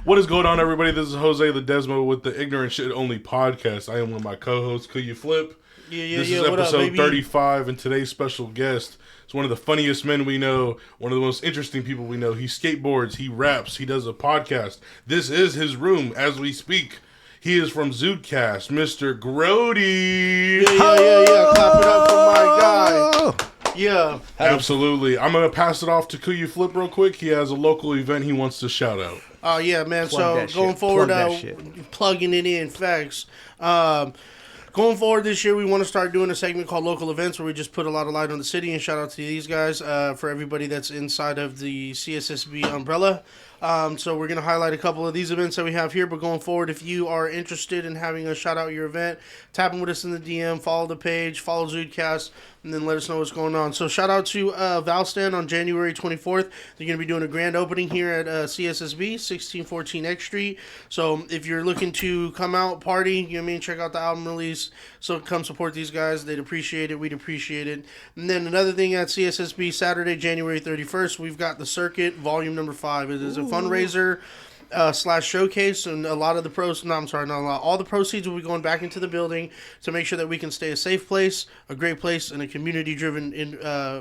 What is going on, everybody? This is Jose the Desmo with the Ignorant Shit Only podcast. I am with my co-host, Could You Flip? This is episode 35, and today's special guest is one of the funniest men we know, one of the most interesting people we know. He skateboards, he raps, he does a podcast. This is his room as we speak. He is from Zudecast, Mr. Grody. Yeah. Clap it up for my guy. Yeah. Absolutely. I'm going to pass it off to Could You Flip real quick. He has a local event he wants to shout out. Oh, yeah, man. So going forward, plugging it in, facts. Going forward this year, we want to start doing a segment called Local Events where we just put a lot of light on the city, and shout out to these guys for everybody that's inside of the CSSB umbrella. So we're going to highlight a couple of these events that we have here, but going forward, if you are interested in having us shout out your event, tap in with us in the DM, follow the page, follow Zudecast, and then let us know what's going on. So shout out to Valstan on January 24th. They're going to be doing a grand opening here at CSSB, 1614 X Street. So if you're looking to come out, party, you know what I mean, check out the album release. So come support these guys. They'd appreciate it. We'd appreciate it. And then another thing at CSSB, Saturday, January 31st, we've got the Circuit, volume number 5. It is a fundraiser / showcase, and a lot of the all the proceeds will be going back into the building to make sure that we can stay a safe place, a great place, and a community-driven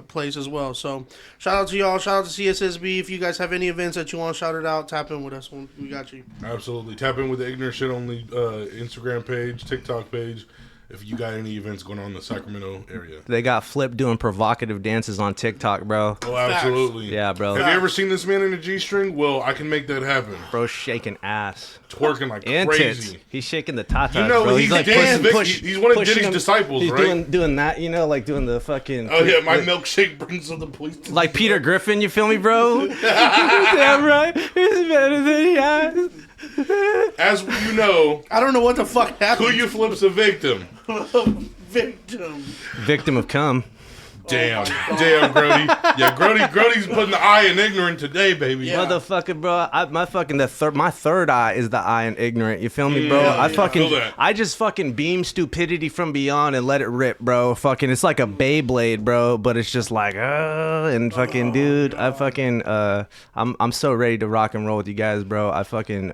place as well. So shout out to y'all, shout out to CSSB. If you guys have any events that you want shouted out, tap in with us. We got you. Absolutely. Tap in with the Ignorant Shit Only Instagram page, TikTok page, if you got any events going on in the Sacramento area. They got Flip doing provocative dances on TikTok, bro. Oh, absolutely. Yeah, bro. Have you ever seen this man in a G-string? Well, I can make that happen. Bro, shaking ass. Twerking like and crazy. Tits. He's shaking the tatas, you know, bro. He's like he's one of Diddy's disciples, he's right? doing that, you know, like doing the fucking... Oh, yeah, my milkshake brings on the police. Like Peter Griffin, you feel me, bro? Damn right. It's better than he has. As you know... I don't know what the fuck happened. Could You Flip's a victim. Victim of cum. Damn, Grody. Yeah, Grody's putting the eye in ignorant today, baby. Yeah. Motherfucker, bro. My third eye is the eye in ignorant. You feel me, bro? I just fucking beam stupidity from beyond and let it rip, bro. Fucking, it's like a Beyblade, bro. But it's just like, and fucking, dude. I fucking, I'm so ready to rock and roll with you guys, bro. I fucking,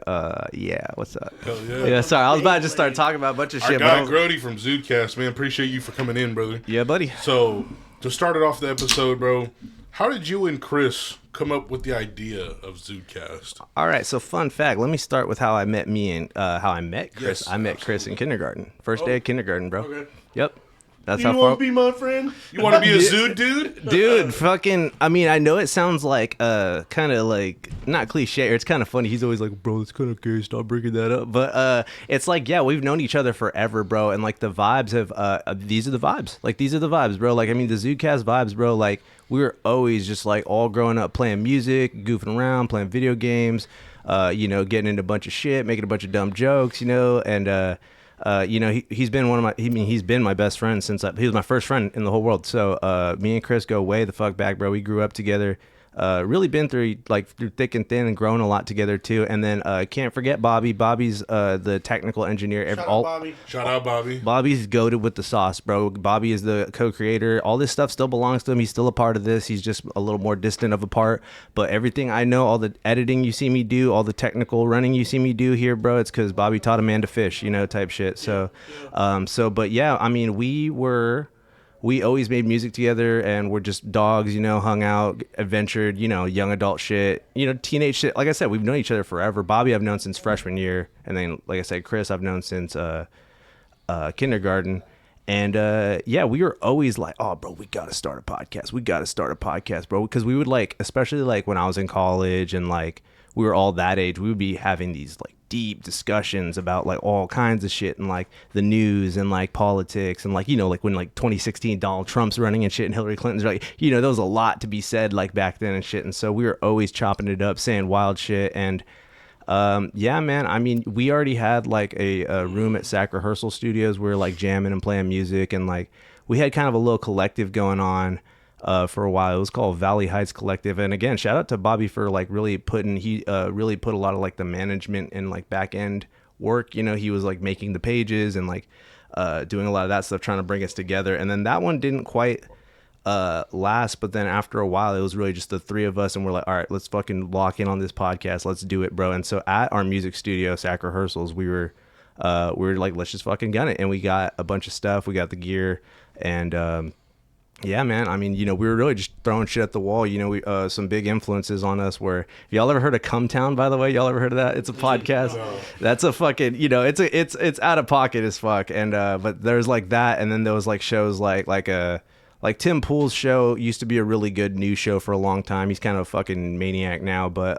yeah. What's up? Hell yeah. Yeah, sorry. I was about to just start talking about a bunch of shit. Our guy Grody from Zudecast, man. Appreciate you for coming in, brother. Yeah, buddy. So, to start it off the episode, bro, how did you and Chris come up with the idea of Zudecast? All right, so fun fact. Let me start with how I met Chris. Yes, I met Chris in kindergarten. First day of kindergarten, bro. Okay. Yep. That's you how far. want to be my friend? You want to be a Zood dude? Dude, fucking, I mean, I know it sounds like, kind of like, not cliche, or it's kind of funny. He's always like, bro, it's kind of gay, stop bringing that up. But it's like, yeah, we've known each other forever, bro. And like the vibes have, these are the vibes. Like, these are the vibes, bro. Like, I mean, the Zudecast vibes, bro, like, we were always just like all growing up playing music, goofing around, playing video games, you know, getting into a bunch of shit, making a bunch of dumb jokes, you know, and, you know, he's been he's been my best friend since he was my first friend in the whole world. So me and Chris go way the fuck back, bro. We grew up together. Really been through thick and thin and grown a lot together too. And then can't forget Bobby. Bobby's the technical engineer. Shout out Bobby. Bobby's goated with the sauce, bro. Bobby is the co-creator. All this stuff still belongs to him. He's still a part of this. He's just a little more distant of a part. But everything I know, all the editing you see me do, all the technical running you see me do here, bro, it's because Bobby taught a man to fish, you know, type shit. So, but yeah, I mean, we always made music together, and we're just dogs, you know, hung out, adventured, you know, young adult shit, you know, teenage shit. Like I said, we've known each other forever. Bobby I've known since freshman year, and then, like I said, Chris I've known since kindergarten. And yeah, we were always like, oh, bro, we got to start a podcast, bro. Because we would like, especially like when I was in college and like we were all that age, we would be having these like deep discussions about like all kinds of shit and like the news and like politics and like, you know, like when like 2016 Donald Trump's running and shit and Hillary Clinton's like, you know, there was a lot to be said like back then and shit. And so we were always chopping it up, saying wild shit. And yeah, man, I mean, we already had like a room at Sac Rehearsal Studios where we were like jamming and playing music, and like we had kind of a little collective going on for a while. It was called Valley Heights Collective. And again, shout out to Bobby for like really put a lot of like the management and like back end work. You know, he was like making the pages and like doing a lot of that stuff, trying to bring us together. And then that one didn't quite last, but then after a while it was really just the three of us, and we're like, all right, let's fucking lock in on this podcast, let's do it, bro. And so at our music studio, Sac Rehearsals, we were like, let's just fucking gun it. And we got a bunch of stuff, we got the gear, and yeah, man, I mean, you know, we were really just throwing shit at the wall. You know, we some big influences on us were, if y'all ever heard of Come Town, by the way, y'all ever heard of that? It's a podcast. No. That's a fucking, you know, it's out of pocket as fuck. And but there's like that, and then there was like shows like Tim Pool's show used to be a really good news show for a long time. He's kind of a fucking maniac now, but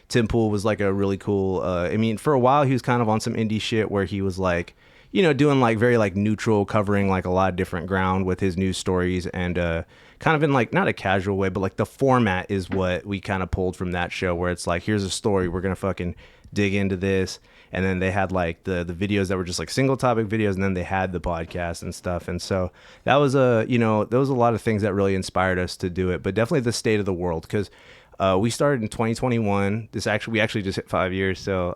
Tim Pool was like a really cool, I mean, for a while he was kind of on some indie shit where he was like, you know, doing like very like neutral, covering like a lot of different ground with his news stories, and kind of in like not a casual way, but like the format is what we kind of pulled from that show, where it's like, here's a story, we're gonna fucking dig into this. And then they had like the videos that were just like single topic videos, and then they had the podcast and stuff. And so that was you know, there was a lot of things that really inspired us to do it, but definitely the state of the world, because we started in 2021. We actually just hit 5 years, so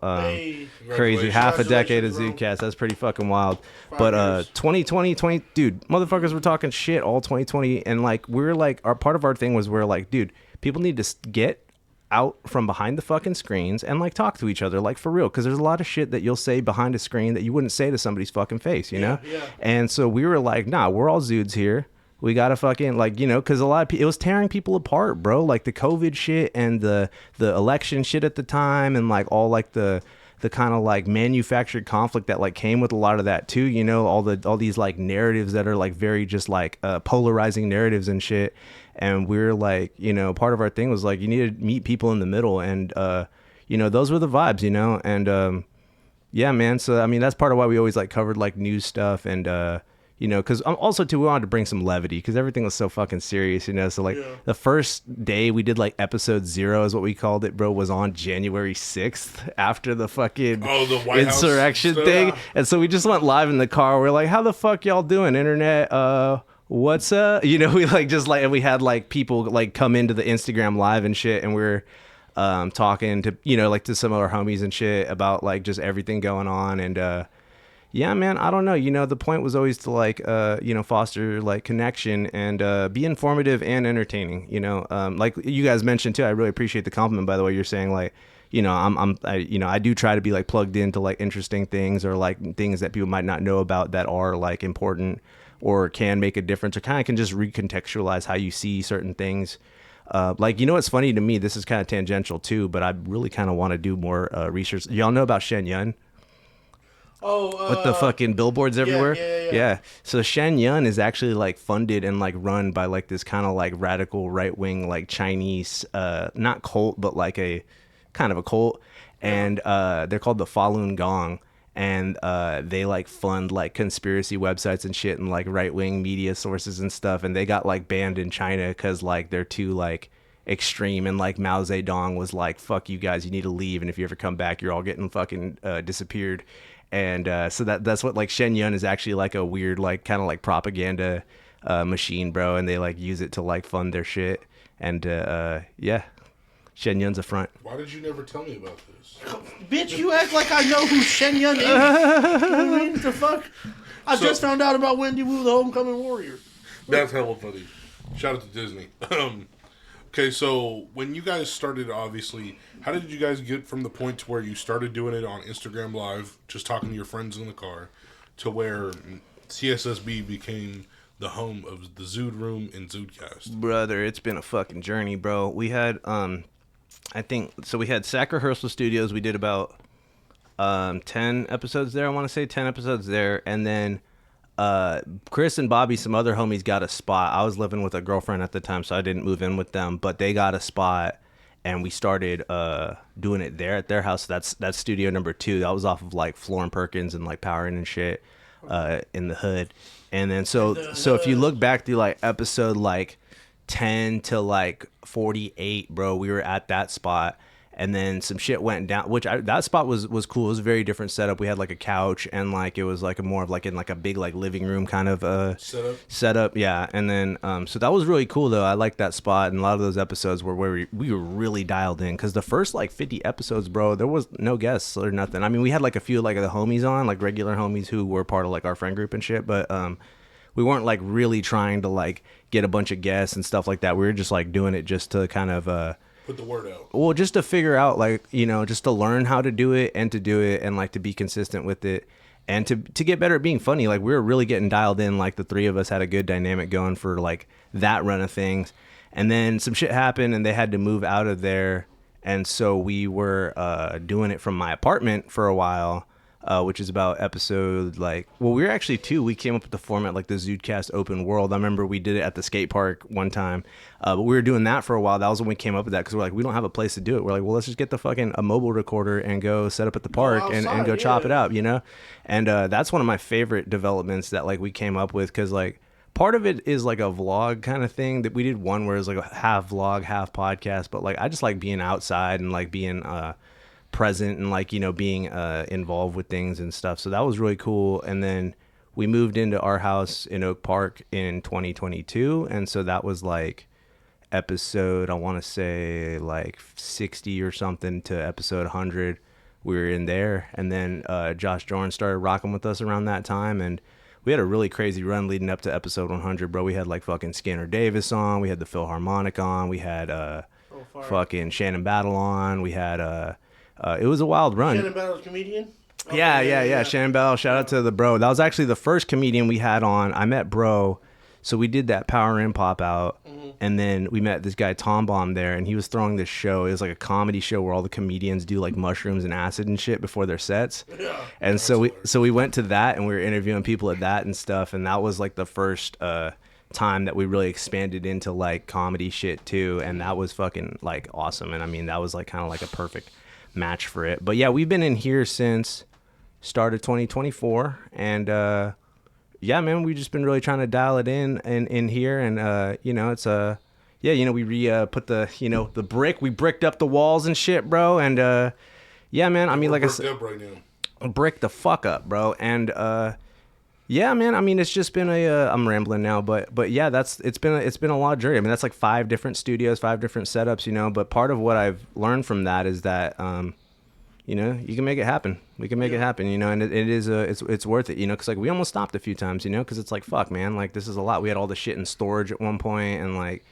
crazy, half a decade of Zudecast. That's pretty fucking wild. But 2020, dude, motherfuckers were talking shit all 2020, and like we're like, part of our thing was, we're like, dude, people need to get out from behind the fucking screens and like talk to each other, like for real, because there's a lot of shit that you'll say behind a screen that you wouldn't say to somebody's fucking face, you know? Yeah. And so we were like, nah, we're all Zuds here. We gotta fucking, like, you know, because a lot of people, it was tearing people apart, bro. Like the COVID shit and the election shit at the time, and like all like the kind of like manufactured conflict that like came with a lot of that too, you know, all these like narratives that are like very just like polarizing narratives and shit. And we're like, you know, part of our thing was like, you need to meet people in the middle, and you know, those were the vibes, you know. And yeah, man, so I mean, that's part of why we always like covered like news stuff, and you know, because also too, we wanted to bring some levity, because everything was so fucking serious, you know. So like the first day we did like episode 0 is what we called it, bro, was on January 6th after the fucking the White insurrection House thing. And so we just went live in the car. We're like, how the fuck y'all doing, internet? What's up? You know, we like just like, and we had like people like come into the Instagram live and shit, and we're talking to, you know, like to some of our homies and shit about like just everything going on. And yeah, man, I don't know. You know, the point was always to like, you know, foster like connection and be informative and entertaining. You know, like you guys mentioned too. I really appreciate the compliment, by the way. You're saying like, you know, you know, I do try to be like plugged into like interesting things, or like things that people might not know about that are like important or can make a difference, or kind of can just recontextualize how you see certain things. Like, you know, what's funny to me, this is kind of tangential too, but I really kind of want to do more research. Y'all know about Shen Yun? With the fucking billboards everywhere. Yeah. So Shen Yun is actually like funded and like run by like this kind of like radical right wing like Chinese not cult, but like a kind of a cult, and they're called the Falun Gong, and they like fund like conspiracy websites and shit, and like right wing media sources and stuff, and they got like banned in China because like they're too like extreme, and like Mao Zedong was like, fuck you guys, you need to leave, and if you ever come back you're all getting fucking disappeared. And so that's what like Shen Yun is actually like a weird like kind of like propaganda machine, bro, and they like use it to like fund their shit. And yeah, Shen Yun's a front. Why did you never tell me about this? Bitch, you act like I know who Shen Yun is. You know what I mean? The fuck? I just found out about Wendy Wu, the Homecoming Warrior. That's hella funny. Shout out to Disney. Okay, so when you guys started, obviously, how did you guys get from the point to where you started doing it on Instagram Live, just talking to your friends in the car, to where CSSB became the home of the Zood Room and Zudecast? Brother, it's been a fucking journey, bro. We had, I think, so we had Sac Rehearsal Studios. We did about 10 episodes there, I want to say 10 episodes there, and then Chris and Bobby, some other homies, got a spot. I was living with a girlfriend at the time, so I didn't move in with them, but they got a spot, and we started doing it there at their house. That's studio number 2. That was off of like Florin Perkins and like Power and shit in the hood. And then so if you look back through like episode like 10 to like 48, bro, we were at that spot. And then some shit went down, which that spot was cool. It was a very different setup. We had like a couch, and like it was like a more of like in like a big like living room kind of setup. Yeah. And then so that was really cool though. I liked that spot, and a lot of those episodes were where we were really dialed in, because the first like 50 episodes, bro, there was no guests or nothing. I mean, we had like a few like the homies on, like regular homies who were part of like our friend group and shit, but we weren't like really trying to like get a bunch of guests and stuff like that. We were just like doing it just to kind of put the word out. Well, just to figure out like, you know, just to learn how to do it and like to be consistent with it and to get better at being funny. Like we were really getting dialed in. Like the three of us had a good dynamic going for like that run of things. And then some shit happened and they had to move out of there. And so we were doing it from my apartment for a while, which is about episode like, well, we were actually we came up with the format like the Zudecast open world. I remember we did it at the skate park one time, but we were doing that for a while. That was when we came up with that because we're like, we don't have a place to do it. We're like, well, let's just get a mobile recorder and go set up at the park and go chop it up, you know? And that's one of my favorite developments that like we came up with because like, part of it is like a vlog kind of thing that we did one where it's like a half vlog, half podcast. But like I just like being outside and like being present and like, you know, being involved with things and stuff. So that was really cool. And then we moved into our house in Oak Park in 2022. And so that was like episode, I want to say like 60 or something to episode 100. We were in there. And then Josh Jordan started rocking with us around that time. And we had a really crazy run leading up to episode 100, bro. We had like fucking Skinner Davis on. We had the Philharmonic on. We had fucking Shannon Battle on. We had it was a wild run. Shannon Battle's comedian? Okay, yeah. Shannon Battle. Shout out to the bro. That was actually the first comedian we had on. I met bro. So we did that Power In Pop Out. And then we met this guy Tom Bomb there, and he was throwing this show. It was like a comedy show where all the comedians do like mushrooms and acid and shit before their sets. Yeah, and so we went to that, and we were interviewing people at that and stuff. And that was like the first time that we really expanded into like comedy shit too. And that was fucking like awesome. And I mean, that was like kind of like a perfect match for it. But yeah, we've been in here since start of 2024, and yeah, man, we've just been really trying to dial it in here, and you know, it's yeah, you know, we put the, you know, the brick, we bricked up the walls and shit, bro, and yeah, man, I mean, like I said, right now. Brick the fuck up, bro, and yeah, man, I mean, it's just been I'm rambling now, but yeah, it's been a lot of journey. I mean, that's like 5 different studios, 5 different setups, you know, but part of what I've learned from that is that you know, you can make it happen. We can make it happen, you know, and it is it's worth it, you know, because like we almost stopped a few times, you know, because it's like, fuck, man, like this is a lot. We had all the shit in storage at one point, and like,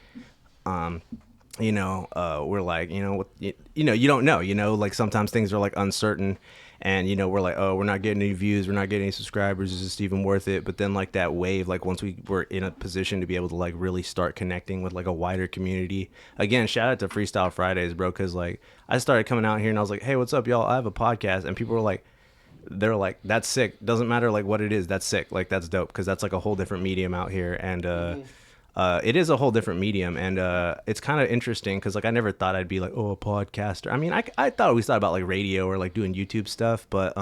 you know, we're like, you know, what, you know, you don't know, you know, like sometimes things are like uncertain, and you know, we're like, oh, we're not getting any views, we're not getting any subscribers, is this even worth it? But then like that wave, like once we were in a position to be able to like really start connecting with like a wider community, again, shout out to Freestyle Fridays, bro, because like I started coming out here and I was like, hey, what's up, y'all? I have a podcast, and people were like, they're like, that's sick, doesn't matter like what it is, that's sick, like that's dope, because that's like a whole different medium out here, and it is a whole different medium, and it's kind of interesting because like I never thought I'd be like, oh, a podcaster. I mean, I thought we thought about like radio or like doing YouTube stuff, but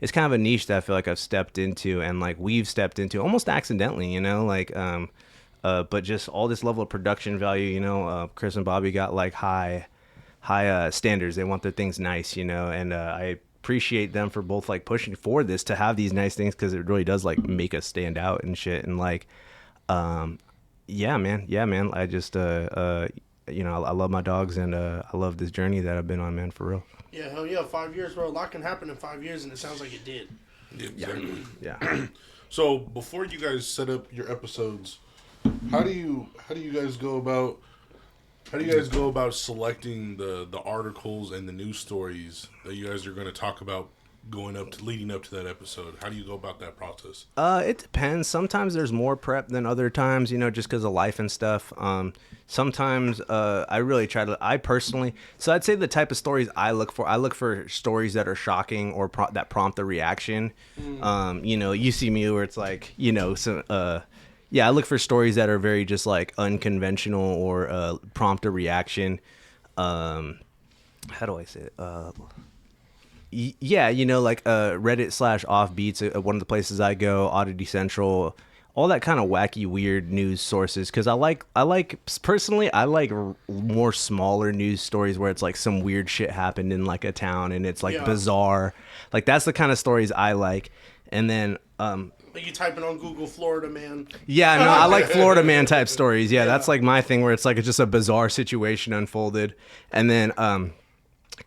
it's kind of a niche that I feel like I've stepped into, and like we've stepped into almost accidentally, you know, like but just all this level of production value, you know. Chris and Bobby got like high standards. They want their things nice, you know, and I appreciate them for both like pushing for this to have these nice things, because it really does like make us stand out and shit, and like yeah, man. I just, you know, I love my dogs, and I love this journey that I've been on, man, for real. Yeah, hell yeah, 5 years, bro. A lot can happen in 5 years, and it sounds like it did. Yeah, exactly. Yeah. So before you guys set up your episodes, how do you guys go about selecting the articles and the news stories that you guys are going to talk about leading up to that episode? How do you go about that process? It depends. Sometimes there's more prep than other times, you know, just because of life and stuff. Sometimes I really try to, I personally, so I'd say the type of stories I look for stories that are shocking or that prompt a reaction. You know, you see me where it's like, you know, yeah, I look for stories that are very just like unconventional or prompt a reaction. How do I say it? Yeah, you know, like Reddit / Offbeats, one of the places I go, Oddity Central, all that kind of wacky, weird news sources. Because I like personally, I like more smaller news stories where it's like some weird shit happened in like a town and it's like bizarre. Like that's the kind of stories I like. And then like you typing on Google Florida Man. Yeah, no, I like Florida Man type stories. Yeah, that's like my thing, where it's like it's just a bizarre situation unfolded. And then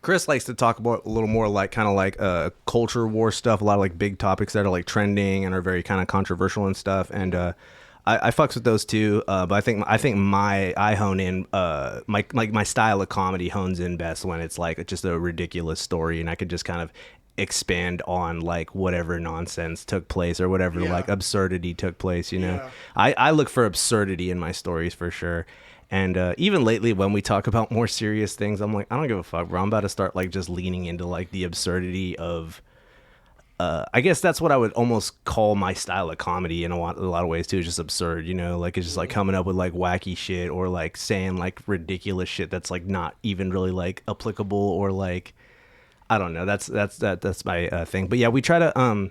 Chris likes to talk about a little more like kind of like culture war stuff, a lot of like big topics that are like trending and are very kind of controversial and stuff. And I fucks with those too. But I think I hone in my style of comedy hones in best when it's like just a ridiculous story, and I could just kind of expand on like whatever nonsense took place or whatever like absurdity took place. You know, I look for absurdity in my stories for sure. And even lately, when we talk about more serious things, I'm like, I don't give a fuck, bro. I'm about to start like just leaning into like the absurdity of. I guess that's what I would almost call my style of comedy in a lot of ways too. It's just absurd, you know. Like it's just like coming up with like wacky shit or like saying like ridiculous shit that's like not even really like applicable or like I don't know. That's my thing. But yeah, we try to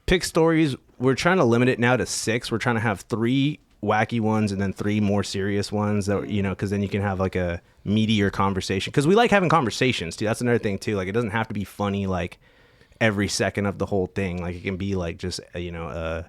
pick stories. We're trying to limit it now to 6. We're trying to have 3 wacky ones and then 3 more serious ones that, you know, because then you can have like a meatier conversation, because we like having conversations too. That's another thing too. Like it doesn't have to be funny like every second of the whole thing. Like it can be like just you know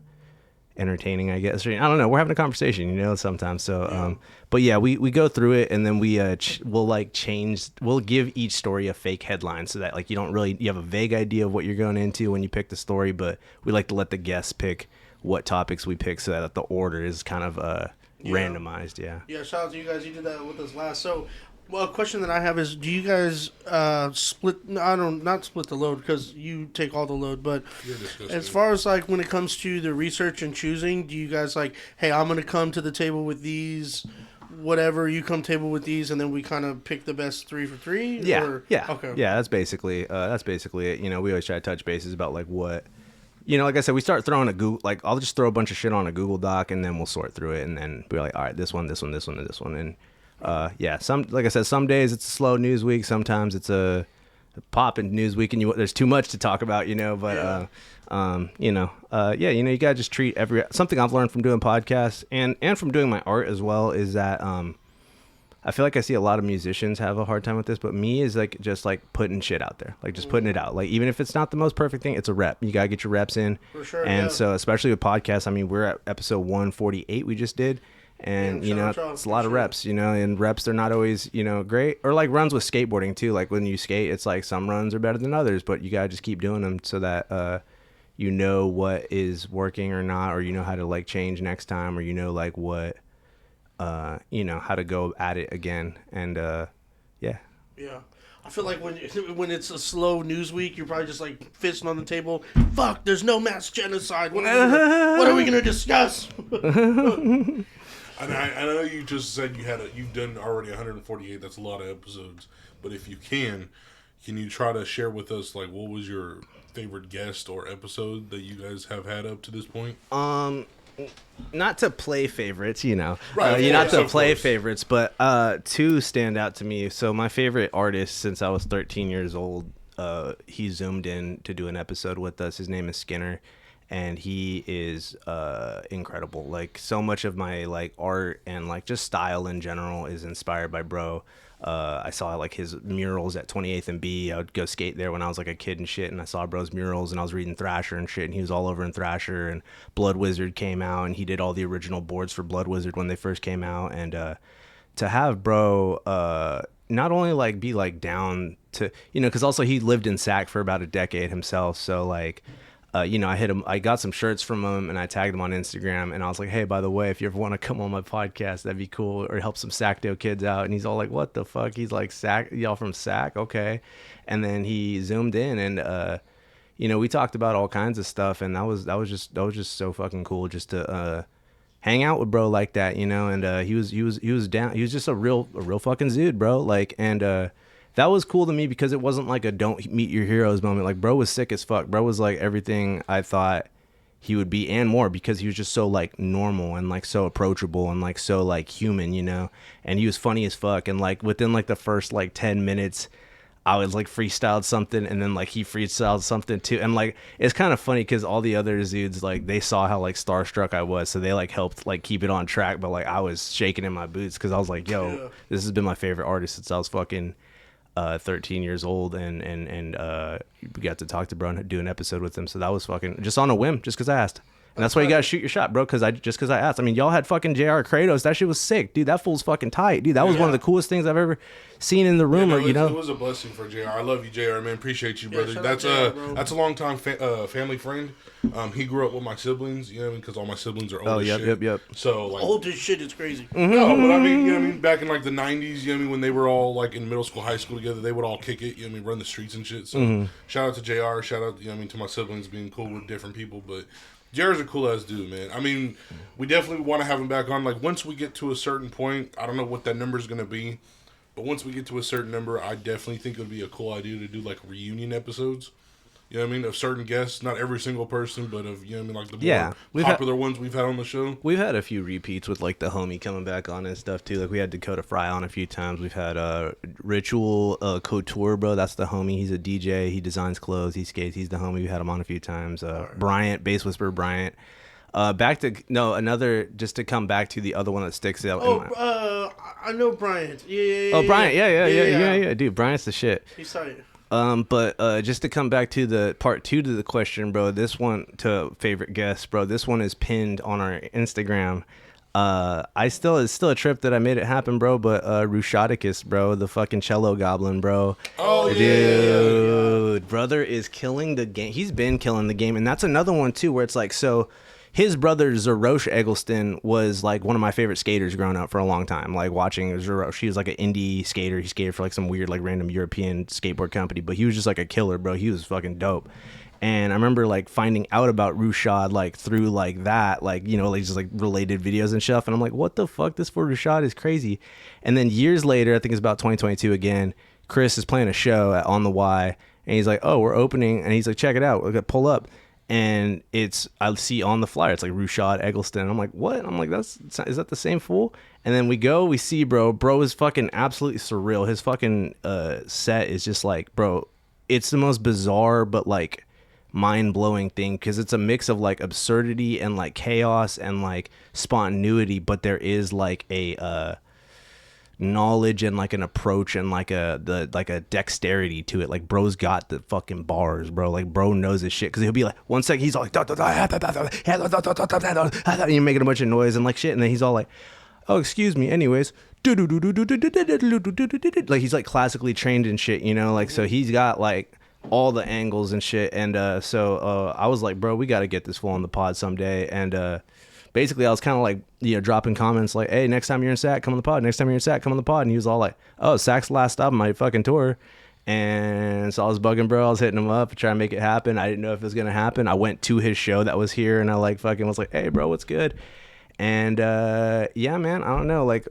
entertaining, I guess. I don't know, we're having a conversation, you know, sometimes. So but yeah, we go through it, and then we we'll give each story a fake headline so that like you have a vague idea of what you're going into when you pick the story, but we like to let the guests pick what topics we pick so that the order is kind of randomized. Yeah, shout out to you guys. You did that with us last. So well, a question that I have is, do you guys split? Not split the load, because you take all the load. But as far as like when it comes to the research and choosing, do you guys like, hey, I'm gonna come to the table with these, whatever, you come table with these, and then we kind of pick the best 3 for 3? Yeah, or? Yeah, okay, yeah. That's basically it. You know, we always try to touch bases about like what. You know, like I said, we start throwing a Google, like I'll just throw a bunch of shit on a Google Doc, and then we'll sort through it, and then we're like, all right, this one, and this one, and like I said, some days it's a slow news week, sometimes it's a popping news week, and there's too much to talk about, you know. But you gotta just treat something I've learned from doing podcasts and from doing my art as well is that I feel like I see a lot of musicians have a hard time with this, but me is like just like putting shit out there, like just putting it out. Like even if it's not the most perfect thing, it's a rep. You gotta get your reps in. For sure. And so especially with podcasts, I mean, we're at episode 148 we just did. And you know, it's a lot of reps, you know, and reps, they're not always, you know, great. Or like runs with skateboarding too. Like when you skate, it's like some runs are better than others, but you gotta just keep doing them so that you know what is working or not, or you know how to like change next time, or you know like what you know how to go at it again. And yeah. I feel like when it's a slow news week, you're probably just like fisting on the table. Fuck, there's no mass genocide. What are we gonna discuss? I know you just said you've done already 148. That's a lot of episodes. But if you can you try to share with us like what was your favorite guest or episode that you guys have had up to this point? Not to play favorites, you know. Right. Not to play favorites, but 2 stand out to me. So my favorite artist since I was 13 years old, he zoomed in to do an episode with us. His name is Skinner. And he is incredible. Like so much of my like art and like just style in general is inspired by bro. I saw like his murals at 28th and B. I would go skate there when I was like a kid and shit, and I saw bro's murals, and I was reading Thrasher and shit, and he was all over in Thrasher. And Blood Wizard came out, and he did all the original boards for Blood Wizard when they first came out. And to have bro not only like be like down to, you know, because also he lived in Sac for about a decade himself, so like. You know, I got some shirts from him, and I tagged him on Instagram, and I was like, hey, by the way, if you ever want to come on my podcast, that'd be cool, or help some Sacdale kids out. And he's all like, what the fuck? He's like, Sac, y'all from Sac? Okay. And then he zoomed in, and you know, we talked about all kinds of stuff, and that was just so fucking cool just to hang out with bro like that, you know. And he was down. He was just a real fucking dude, bro. Like, and that was cool to me because it wasn't like a don't meet your heroes moment. Like bro was sick as fuck. Bro was like everything I thought he would be and more, because he was just so like normal and like so approachable and like so like human, you know. And he was funny as fuck. And like within like the first like 10 minutes, I was like freestyled something, and then like he freestyled something too. And like it's kind of funny because all the other dudes, like they saw how like starstruck I was, so they like helped like keep it on track. But like I was shaking in my boots because I was like, yo, this has been my favorite artist since I was fucking 13 years old, and we got to talk to bro and do an episode with him. So that was fucking just on a whim, just because I asked. And that's why you gotta shoot your shot, bro. Because I asked. I mean, y'all had fucking JR Kratos. That shit was sick, dude. That fool's fucking tight, dude. That was one of the coolest things I've ever seen in the room. It was a blessing for JR. I love you, JR, man. Appreciate you, brother. That's a long time family friend. He grew up with my siblings, you know, because all my siblings are old as shit. Yep. So like, old as shit is crazy. No, but I mean, you know what I mean, back in like the 90s, you know what I mean, when they were all like in middle school, high school together, they would all kick it, you know what I mean, run the streets and shit. So shout out to JR, shout out, you know what I mean, to my siblings being cool with different people, but JR's a cool ass dude, man. I mean, we definitely want to have him back on. Like, once we get to a certain point, I don't know what that number is going to be, but once we get to a certain number, I definitely think it would be a cool idea to do, like, reunion episodes. You know what I mean? Of certain guests, not every single person, but of, you know what I mean, like the more popular ones we've had on the show. We've had a few repeats with, like, the homie coming back on and stuff, too. Like, we had Dakota Fry on a few times. We've had Ritual Couture, bro. That's the homie. He's a DJ. He designs clothes. He skates. He's the homie. We had him on a few times. Bryant, Bass Whisperer Bryant. Just to come back to the other one that sticks out. I know Bryant. Yeah. Bryant. Yeah. Dude, Bryant's the shit. He's tight. But just to come back to the part 2 to the question, bro, this one to favorite guest, bro, this one is pinned on our Instagram. It's still a trip that I made it happen, bro, but Rushadicus, bro, the fucking cello goblin, bro. Oh, dude, yeah. Brother is killing the game. He's been killing the game, and that's another one too where it's like, so his brother Zerosh Eggleston was like one of my favorite skaters growing up for a long time. Like watching Zerosh, he was like an indie skater. He skated for like some weird like random European skateboard company, but he was just like a killer, bro. He was fucking dope. And I remember like finding out about Rushad like through like that, like, you know, like just like related videos and stuff. And I'm like, what the fuck? This for Rushad is crazy. And then years later, I think it's about 2022 again, Chris is playing a show at On the Y, and he's like, oh, we're opening, and he's like, check it out, we're gonna pull up. And I see on the flyer, it's like Rushad Eggleston. I'm like, what? I'm like, is that the same fool? And then we see, bro is fucking absolutely surreal. His fucking set is just like, bro, it's the most bizarre but like mind-blowing thing, because it's a mix of like absurdity and like chaos and like spontaneity, but there is like a knowledge and like an approach and like a dexterity to it. Like, bro's got the fucking bars, bro. Like, bro knows his shit, because he'll be like, 1 second he's all like, and you're making a bunch of noise and like shit, and then he's all like, oh, excuse me, anyways, like he's like classically trained and shit, you know, like, so he's got like all the angles and shit. And so I was like, bro, we got to get this fool on the pod someday. And basically I was kind of like, you know, dropping comments like, hey, next time you're in SAC, come on the pod. Next time you're in SAC, come on the pod. And he was all like, oh, SAC's last stop on my fucking tour. And so I was bugging bro. I was hitting him up, trying to make it happen. I didn't know if it was going to happen. I went to his show that was here, and I like fucking was like, hey, bro, what's good? And yeah, man, I don't know, like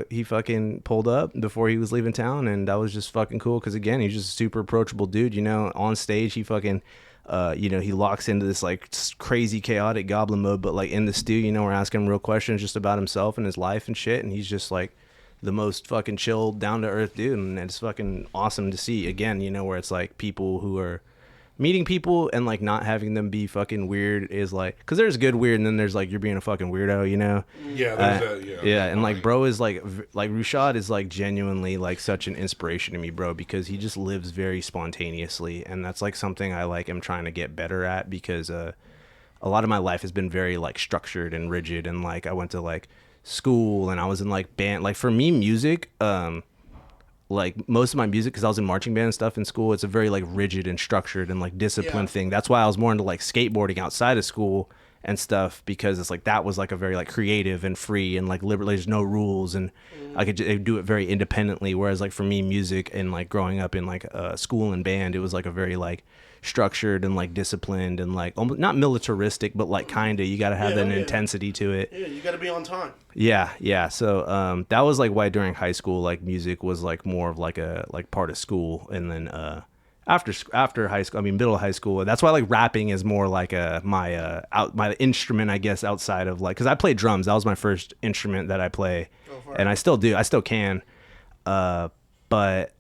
he fucking pulled up before he was leaving town, and that was just fucking cool, because again, he's just a super approachable dude, you know. On stage he fucking you know, he locks into this like crazy chaotic goblin mode, but like in the stew, you know, we're asking him real questions just about himself and his life and shit, and he's just like the most fucking chill, down to earth dude. And it's fucking awesome to see, again, you know, where it's like people who are meeting people and like not having them be fucking weird is like, because there's good weird, and then there's like you're being a fucking weirdo, you know. Yeah, there's that. Yeah, and like bro is like Rushad is like genuinely like such an inspiration to me, bro, because he just lives very spontaneously, and that's like something I like am trying to get better at, because a lot of my life has been very like structured and rigid, and like I went to like school and I was in like band. Like for me, music, like most of my music, because I was in marching band and stuff in school, it's a very like rigid and structured and like disciplined thing. That's why I was more into like skateboarding outside of school and stuff, because it's like that was like a very like creative and free and like liberal. There's no rules, and I could do it very independently. Whereas like for me, music and like growing up in like school and band, it was like a very like structured and like disciplined and like almost not militaristic, but like kind of, you got to have that intensity to it. Yeah, you got to be on time. Yeah. So that was like why during high school, like music was like more of like a like part of school, and then after high school, I mean middle of high school, that's why like rapping is more like my instrument, I guess, outside of like, because I played drums. That was my first instrument that I play, and I still do. I still can, but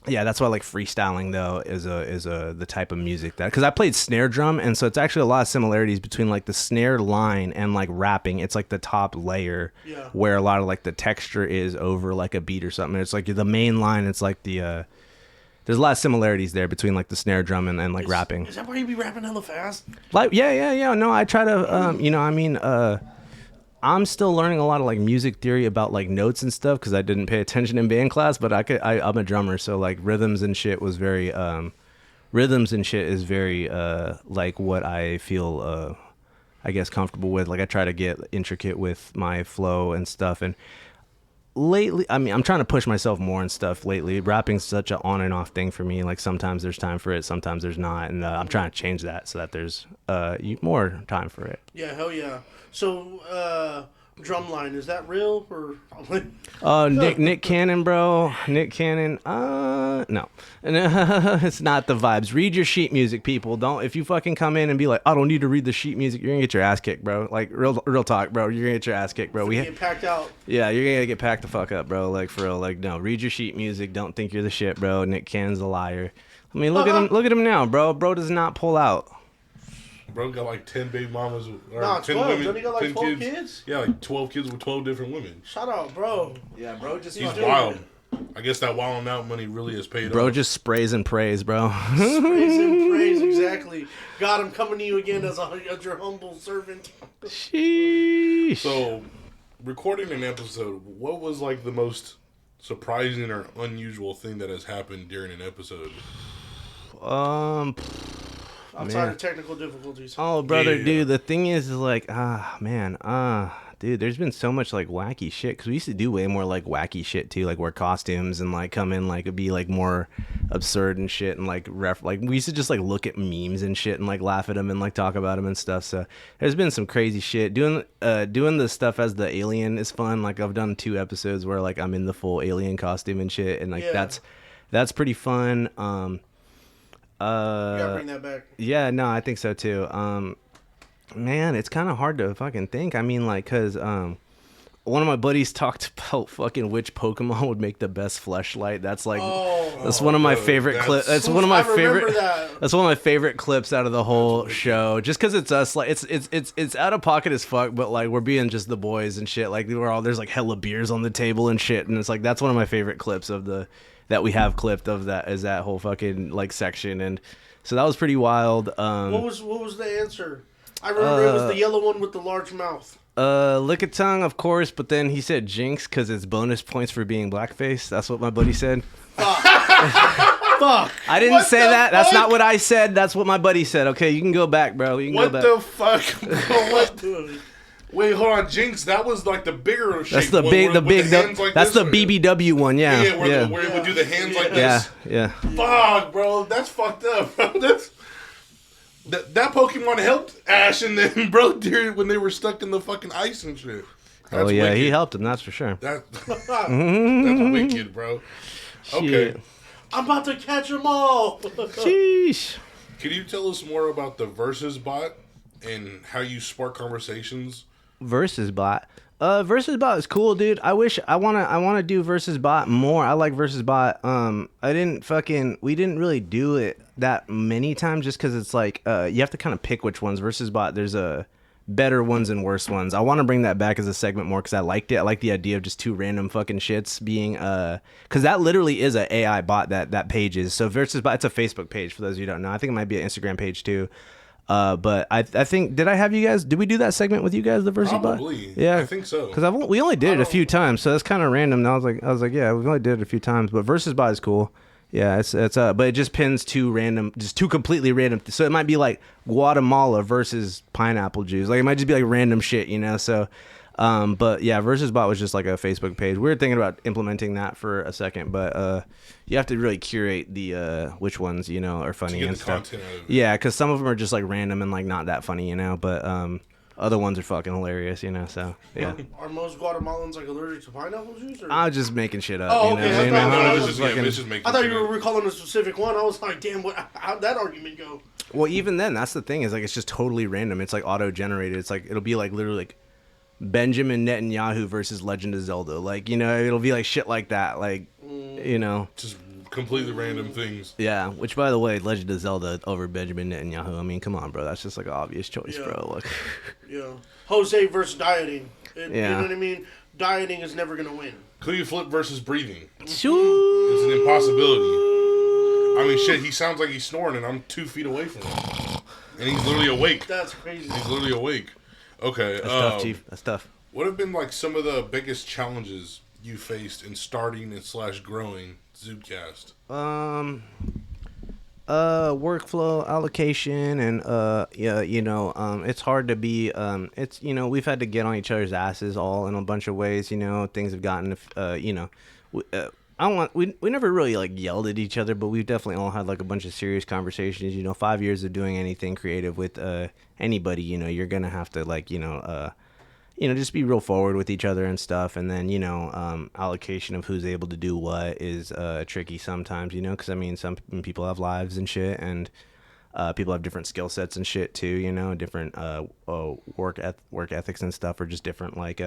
yeah, that's why like freestyling though is the type of music that, because I played snare drum, and so it's actually a lot of similarities between like the snare line and like rapping. It's like the top layer where a lot of like the texture is over like a beat or something. It's like the main line. It's like the there's a lot of similarities there between like the snare drum and like rapping. Is that why you be rapping hella fast? Like yeah. No, I try to I'm still learning a lot of like music theory about like notes and stuff because I didn't pay attention in band class, but I'm a drummer, so like rhythms and shit is very like what I feel I guess comfortable with. Like I try to get intricate with my flow and stuff. And lately, I mean, I'm trying to push myself more and stuff lately. Rapping's such an on and off thing for me. Like sometimes there's time for it, sometimes there's not, and I'm trying to change that so that there's more time for it. Yeah, hell yeah. So drumline, is that real or? Nick Cannon, bro. Nick Cannon. No, it's not the vibes. Read your sheet music, people. Don't. If you fucking come in and be like, I don't need to read the sheet music, you're gonna get your ass kicked, bro. Like real talk, bro. You're gonna get your ass kicked, bro. We get packed out. Yeah, you're gonna get packed the fuck up, bro. Like for real. Like no, read your sheet music. Don't think you're the shit, bro. Nick Cannon's a liar. I mean, look at him. Look at him now, bro. Bro does not pull out. Bro got like 10 baby mamas. Or nah, 10 12. women. Don't he got like 12 kids? Yeah, like 12 kids with 12 different women. Shout out, bro. Yeah, bro. He's wild. I guess that wilding out money really has paid off. Bro just sprays and prays, bro. Sprays and prays, exactly. God, I'm coming to you again as your humble servant. Sheesh. So, recording an episode, what was like the most surprising or unusual thing that has happened during an episode? Outside of technical difficulties. Oh, brother, dude, the thing is like, dude, there's been so much like wacky shit because we used to do way more like wacky shit too, like wear costumes and like come in like it'd be like more absurd and shit and like like we used to just like look at memes and shit and like laugh at them and like talk about them and stuff. So there's been some crazy shit. Doing the stuff as the alien is fun. Like I've done 2 episodes where like I'm in the full alien costume and shit, and like that's pretty fun. You gotta bring that back. Yeah, no, I think so too. Man, it's kind of hard to fucking think. I mean, like, cause one of my buddies talked about fucking which Pokemon would make the best fleshlight. That's like, that's one of my favorite clips. That's one of my favorite. That's one of my favorite clips out of the whole show. Just cause it's us, like, it's out of pocket as fuck, but like we're being just the boys and shit. Like there's like hella beers on the table and shit, and it's like that's one of my favorite clips of that we have clipped of that is that whole fucking like section, and so that was pretty wild. What was the answer? I remember it was the yellow one with the large mouth. Lickitung, of course, but then he said Jinx because it's bonus points for being blackface. That's what my buddy said. Fuck. I didn't say that. Fuck? That's not what I said. That's what my buddy said. Okay, you can go back, bro. You can go back. What the fuck? What? Wait, hold on, Jinx. That was like the bigger shape. That's the big, like that's the BBW one. Yeah, yeah. Where it would do the hands like this. Yeah. Fuck, bro. That's fucked up, bro. That Pokemon helped Ash and then bro when they were stuck in the fucking ice and shit. That's wicked. He helped him. That's for sure. That's wicked, bro. Okay. I'm about to catch them all. Sheesh. Can you tell us more about the Versus bot and how you spark conversations? Versus bot. Versus bot is cool, dude. I wanna do Versus bot more. I like Versus bot. We didn't really do it that many times just because it's like you have to kind of pick which ones. Versus bot, there's better ones and worse ones. I want to bring that back as a segment more because I liked it. I like the idea of just 2 random fucking shits being because that literally is an AI bot that page is. So Versus bot, it's a Facebook page for those of you who don't know. I think it might be an Instagram page too. But I think did we do that segment with you guys, the Versus bot? Probably. Yeah, I think so. Because we only did it a few times, so that's kind of random. And I was like, yeah, we only did it a few times, but Versus bot is cool. Yeah, it's but it just pins 2 completely random. So it might be like Guatemala versus pineapple juice. Like it might just be like random shit, you know. So, but yeah, Versus bot was just like a Facebook page. We were thinking about implementing that for a second, but you have to really curate the which ones you know are funny and stuff. Yeah, because some of them are just like random and like not that funny, you know. But other ones are fucking hilarious, you know. So yeah. Are most Guatemalans like allergic to pineapple juice? Or? I was just making shit up. Oh, okay. I thought you were recalling a specific one. I was like, damn, how'd that argument go? Well, even then, that's the thing is like it's just totally random. It's like auto generated. It's like it'll be like literally like Benjamin Netanyahu versus Legend of Zelda. Like, you know, it'll be like shit like that. Like, you know, just completely random things. Yeah, which by the way, Legend of Zelda over Benjamin Netanyahu. I mean, come on, bro. That's just like an obvious choice, bro. Like, yeah. Jose versus dieting. You know what I mean? Dieting is never gonna win. Could you flip versus breathing? Sure. It's an impossibility. I mean, shit, he sounds like he's snoring, and I'm 2 feet away from him. And he's literally awake. That's crazy. He's literally awake. Okay. That's tough, Chief. That's tough. What have been, like, some of the biggest challenges you faced in starting and / growing Zudecast? Workflow allocation and it's hard to be it's we've had to get on each other's asses all in a bunch of ways. Things have gotten we never really like yelled at each other, but we've definitely all had like a bunch of serious conversations. 5 years of doing anything creative with anybody, you're gonna have to like just be real forward with each other and stuff. And then, allocation of who's able to do what is tricky sometimes, because I mean, some people have lives and shit, and people have different skill sets and shit too, different work ethics and stuff, or just different like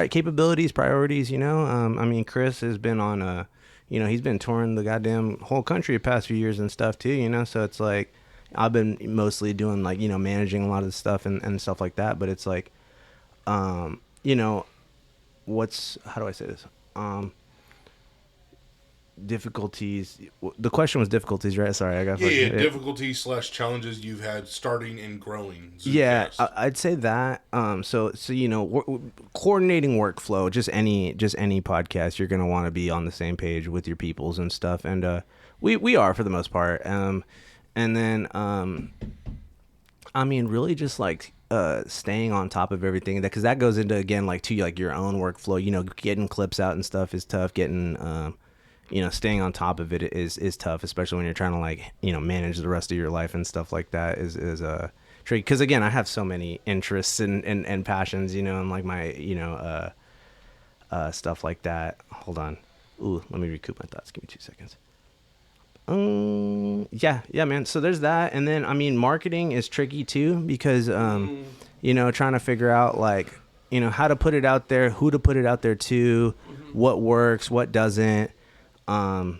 capabilities, priorities, I mean, Chris has been on he's been touring the goddamn whole country the past few years and stuff too, so it's like I've been mostly doing like, managing a lot of the stuff and stuff like that. But it's like, how do I say this? Difficulties. The question was difficulties, right? Sorry, I got difficulties / challenges you've had starting and growing Zudecast. Yeah, I'd say that. So coordinating workflow, just any podcast, you're gonna want to be on the same page with your peoples and stuff, and we are for the most part. And then I mean, really just like staying on top of everything, because that goes into, again, like to like your own workflow. Getting clips out and stuff is tough. Getting staying on top of it is tough, especially when you're trying to like manage the rest of your life and stuff like that is tricky. Because again, I have so many interests and passions, and like my stuff like that. Hold on. Ooh, let me recoup my thoughts. Give me 2 seconds. Yeah, man. So there's that. And then, I mean, marketing is tricky too, because, trying to figure out like, how to put it out there, who to put it out there to, what works, what doesn't. That's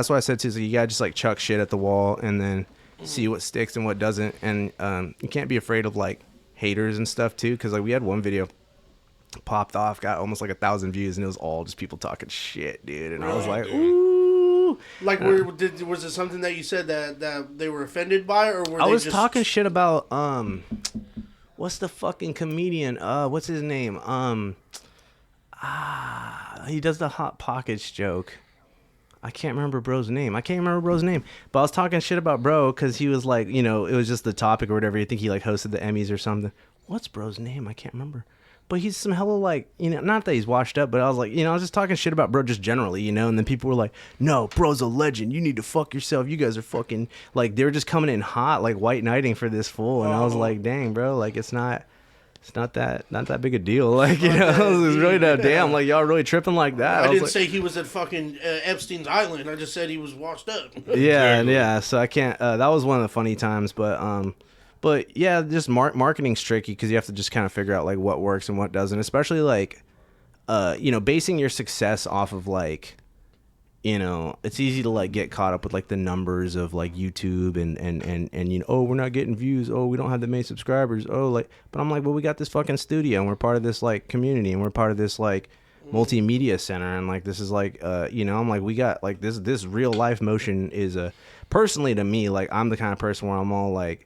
what I said too. So you gotta just like chuck shit at the wall and then see what sticks and what doesn't. And, you can't be afraid of like haters and stuff too. Cause like we had one video popped off, got almost like 1,000 views, and it was all just people talking shit, dude. And I was like, ooh. Like, was it something that you said that they were offended by, or were I they was just talking shit about what's the fucking comedian? What's his name? He does the Hot Pockets joke. I can't remember bro's name. But I was talking shit about bro because he was like, it was just the topic or whatever. I think he like hosted the Emmys or something. What's bro's name? I can't remember. But he's some hella like, not that he's washed up, but I was like, I was just talking shit about bro just generally, and then people were like, no, bro's a legend. You need to fuck yourself. You guys are fucking, like, they were just coming in hot, like white knighting for this fool. And I was like, dang, bro, like, it's not that big a deal. Like, it was really not damn, like, y'all really tripping like that. I didn't say he was at fucking Epstein's Island. I just said he was washed up. Yeah. So I can't, that was one of the funny times, but yeah, just marketing's tricky because you have to just kind of figure out like what works and what doesn't, especially like, basing your success off of like, it's easy to like get caught up with like the numbers of like YouTube and oh, we're not getting views. Oh, we don't have the many subscribers. Oh, like, but I'm like, well, we got this fucking studio and we're part of this like community and we're part of this like multimedia center. And like, this is like, I'm like, we got like this real life motion is personally to me, like I'm the kind of person where I'm all like,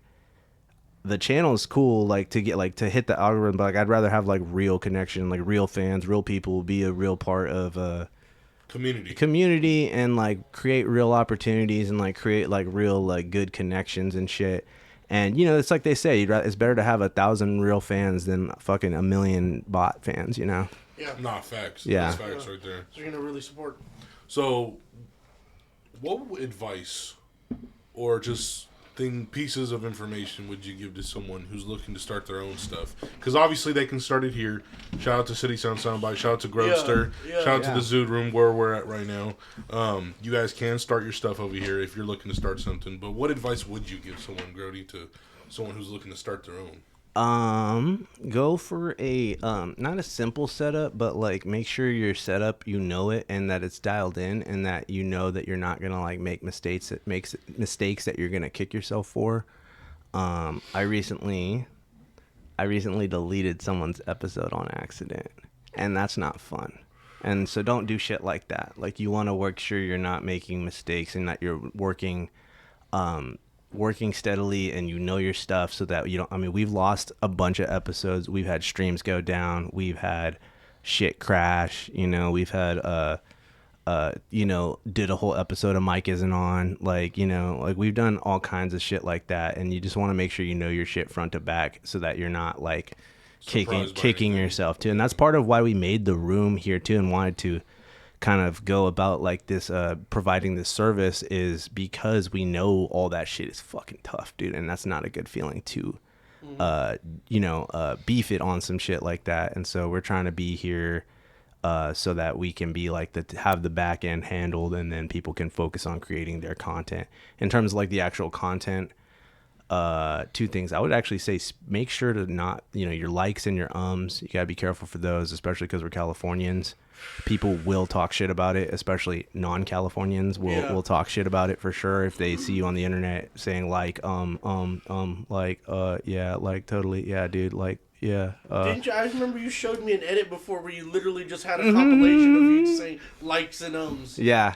the channel is cool, like to get like to hit the algorithm, but like I'd rather have like real connection, like real fans, real people, be a real part of community and like create real opportunities and like create like real like good connections and shit. And it's like they say, it's better to have 1,000 real fans than fucking 1 million bot fans. Yeah, not facts. Yeah, that's facts right there. So you're gonna really support. So, what advice or just pieces of information would you give to someone who's looking to start their own stuff? Because obviously they can start it here. Shout out to City Sound Soundbite. Shout out to Grobster. Shout out to the Zood Room where we're at right now. You guys can start your stuff over here if you're looking to start something. But what advice would you give someone, Grody, to someone who's looking to start their own? Go for a not a simple setup, but like make sure your setup, it, and that it's dialed in, and that that you're not gonna like make mistakes that you're gonna kick yourself for. I recently deleted someone's episode on accident, and that's not fun. And so don't do shit like that. Like, you want to work sure you're not making mistakes and that you're working steadily and you know your stuff so that you don't. I mean, we've lost a bunch of episodes. We've had streams go down. We've had shit crash. We've had did a whole episode of Mike Isn't On. Like, we've done all kinds of shit like that. And you just want to make sure you know your shit front to back so that you're not like kicking yourself too. And that's part of why we made the room here too and wanted to kind of go about like this providing this service, is because we know all that shit is fucking tough, dude, and that's not a good feeling to beef it on some shit like that. And so we're trying to be here so that we can be like have the back end handled, and then people can focus on creating their content. In terms of like the actual content, two things I would actually say: make sure to not, your likes and your you gotta be careful for those, especially because we're Californians. People will talk shit about it, especially non-Californians will talk shit about it for sure if they see you on the internet saying like yeah, like totally, yeah, dude, like, yeah. Didn't you? I remember you showed me an edit before where you literally just had a compilation of you saying likes and Yeah.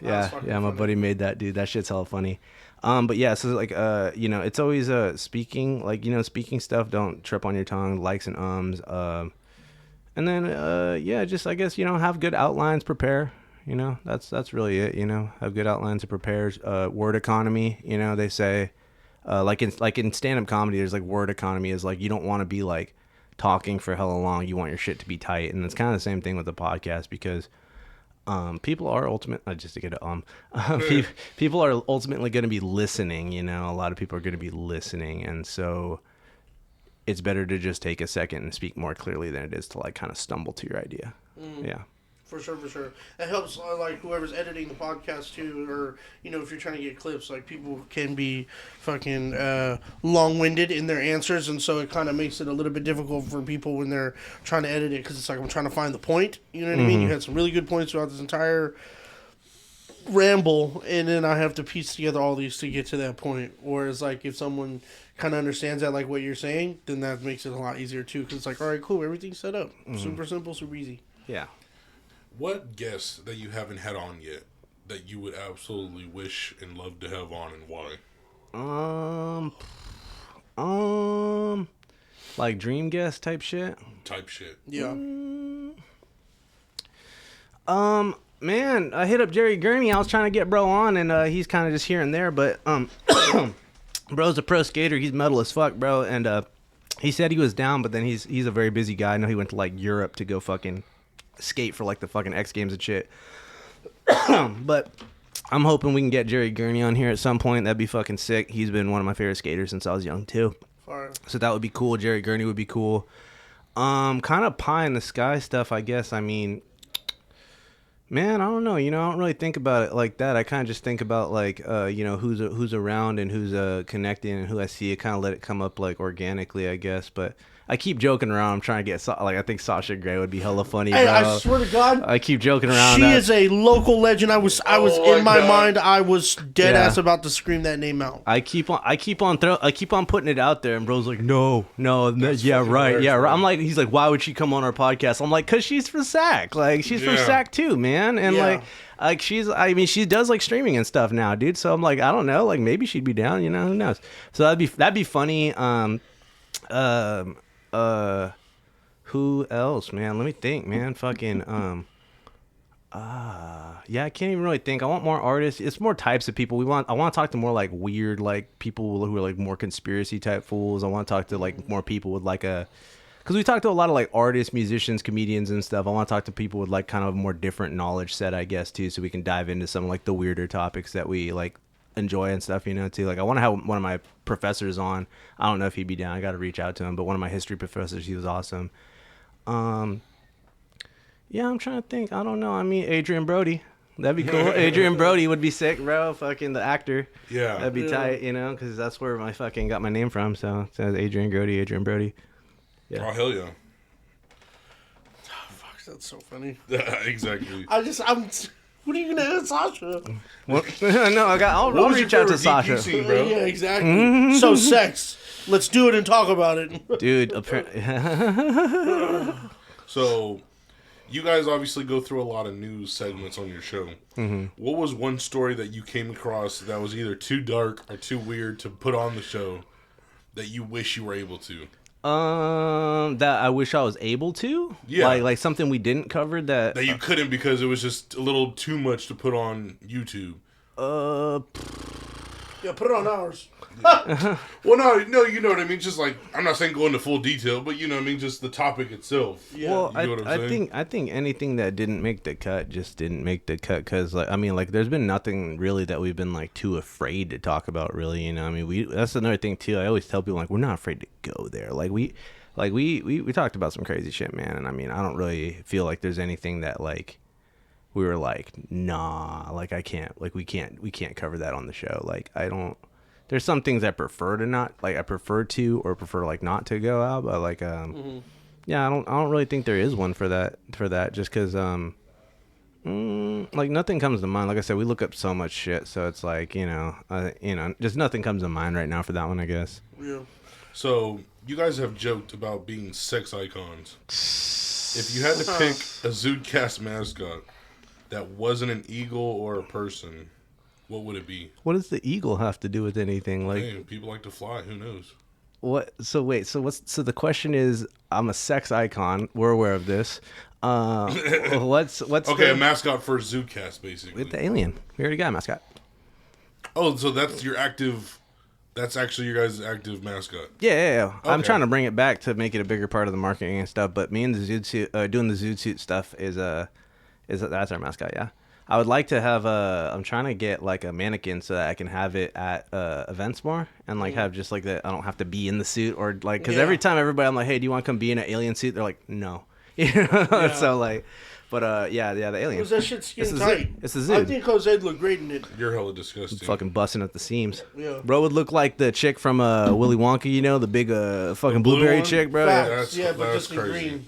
My buddy made that, dude. That shit's hella funny. But yeah, so like, it's always speaking, like, speaking stuff. Don't trip on your tongue, likes and and then just, I guess, have good outlines, prepare. That's really it. Have good outlines to prepare. Word economy. They say, like in stand-up comedy, there's like word economy is like you don't want to be like talking for hella long. You want your shit to be tight, and it's kind of the same thing with the podcast because. People are people are ultimately going to be listening. A lot of people are going to be listening, and so it's better to just take a second and speak more clearly than it is to like kind of stumble to your idea. Yeah. For sure. It helps, like, whoever's editing the podcast, too, or, if you're trying to get clips, like, people can be fucking long-winded in their answers, and so it kind of makes it a little bit difficult for people when they're trying to edit it, because it's like, I'm trying to find the point, you know what I mean? You had some really good points throughout this entire ramble, and then I have to piece together all these to get to that point, whereas, like, if someone kind of understands that, like what you're saying, then that makes it a lot easier, too, because it's like, all right, cool, everything's set up. Super simple, super easy. Yeah. What guests that you haven't had on yet that you would absolutely wish and love to have on, and why? Like dream guest type shit? Yeah. Man, I hit up Jerry Gurney. I was trying to get bro on, and he's kind of just here and there, but bro's a pro skater. He's metal as fuck, bro, and he said he was down, but then he's a very busy guy. I know he went to like Europe to go fucking skate for like the fucking X Games and shit. But I'm hoping we can get Jerry Gurney on here at some point. That'd be fucking sick. He's been one of my favorite skaters since I was young too. Fire. So that would be cool. Jerry Gurney would be cool. Kind of pie in the sky stuff, I guess. I mean, man, I don't know. I don't really think about it like that. I kind of just think about like, who's around and who's connecting and who I see. I kind of let it come up like organically, I guess. But I keep joking around. I'm trying to get I think Sasha Grey would be hella funny. Hey, bro. I swear to God, I keep joking around. She is a local legend. I was in my mind. I was dead ass about to scream that name out. I keep on putting it out there, and bro's like, no, yeah, right. I'm like, he's like, why would she come on our podcast? I'm like, cause she's from Sac. Like, she's from Sac too, man, and like she does like streaming and stuff now, dude. So I'm like, I don't know, like maybe she'd be down. Who knows? So that'd be funny. Who else, man? Let me think, man. Fucking, I can't even really think. I want more artists. It's more types of people. I want to talk to more like weird, like people who are like more conspiracy type fools. I want to talk to like more people with like because we talk to a lot of like artists, musicians, comedians and stuff. I want to talk to people with like kind of a more different knowledge set, I guess, too, so we can dive into some like the weirder topics that we like enjoy and stuff, too. Like I want to have one of my professors on. I don't know if he'd be down. I got to reach out to him, but one of my history professors, he was awesome. I'm trying to think. I don't know. I mean, Adrian Brody. That'd be cool. Adrian Brody would be sick, bro. Fucking the actor. Yeah. That'd be tight, because that's where my fucking got my name from. So it says Adrian Brody. Yeah. Oh, hell yeah. Oh, fuck, that's so funny. Exactly. What are you gonna ask Sasha? No, I'll reach out to Sasha. Scene, bro? Yeah, exactly. So sex. Let's do it and talk about it, dude. So, You guys obviously go through a lot of news segments on your show. Mm-hmm. What was one story that you came across that was either too dark or too weird to put on the show that you wish you were able to? That I wish I was able to. Yeah, like something we didn't cover that you couldn't because it was just a little too much to put on YouTube. Yeah, put it on ours. Well, no, you know what I mean. Just like I'm not saying go into full detail, but you know what I mean. Just the topic itself. Yeah. Well, I think anything that didn't make the cut just didn't make the cut because there's been nothing really that we've been like too afraid to talk about. Really, you know. I mean, that's another thing too. I always tell people like we're not afraid to go there. We talked about some crazy shit, man. And I mean, I don't really feel like there's anything that like we were like, nah, like I can't, like we can't cover that on the show. Like I don't. There's some things I prefer to not, like I prefer to or prefer like not to go out, but like yeah, I don't really think there is one for that just because like nothing comes to mind. Like I said, we look up so much shit, so it's like just nothing comes to mind right now for that one, I guess. Yeah. So you guys have joked about being sex icons. If you had to pick a Zudecast mascot that wasn't an eagle or a person, what would it be? What does the eagle have to do with anything? Like, hey, people like to fly. Who knows? What? So wait. So the question is, I'm a sex icon. We're aware of this. What's okay? A mascot for Zudecast, basically. With the alien. We already got a mascot. Oh, so that's your active. That's actually your guys' active mascot. Yeah. Okay. I'm trying to bring it back to make it a bigger part of the marketing and stuff. But me and the Zoot suit, doing the Zoot suit stuff is that's our mascot. Yeah. I would like to have I'm trying to get like a mannequin so that I can have it at events more and like have just like that. I don't have to be in the suit or like, cause every time everybody I'm like, hey, do you want to come be in an alien suit? They're like, no. So like, but the alien. Was that shit skin tight? It's a Zoot. I think Jose'd look great in it. You're hella disgusting. Fucking busting at the seams. Yeah. Bro would look like the chick from Willy Wonka, you know, the big fucking blueberry chick, bro. Yeah, but just in green.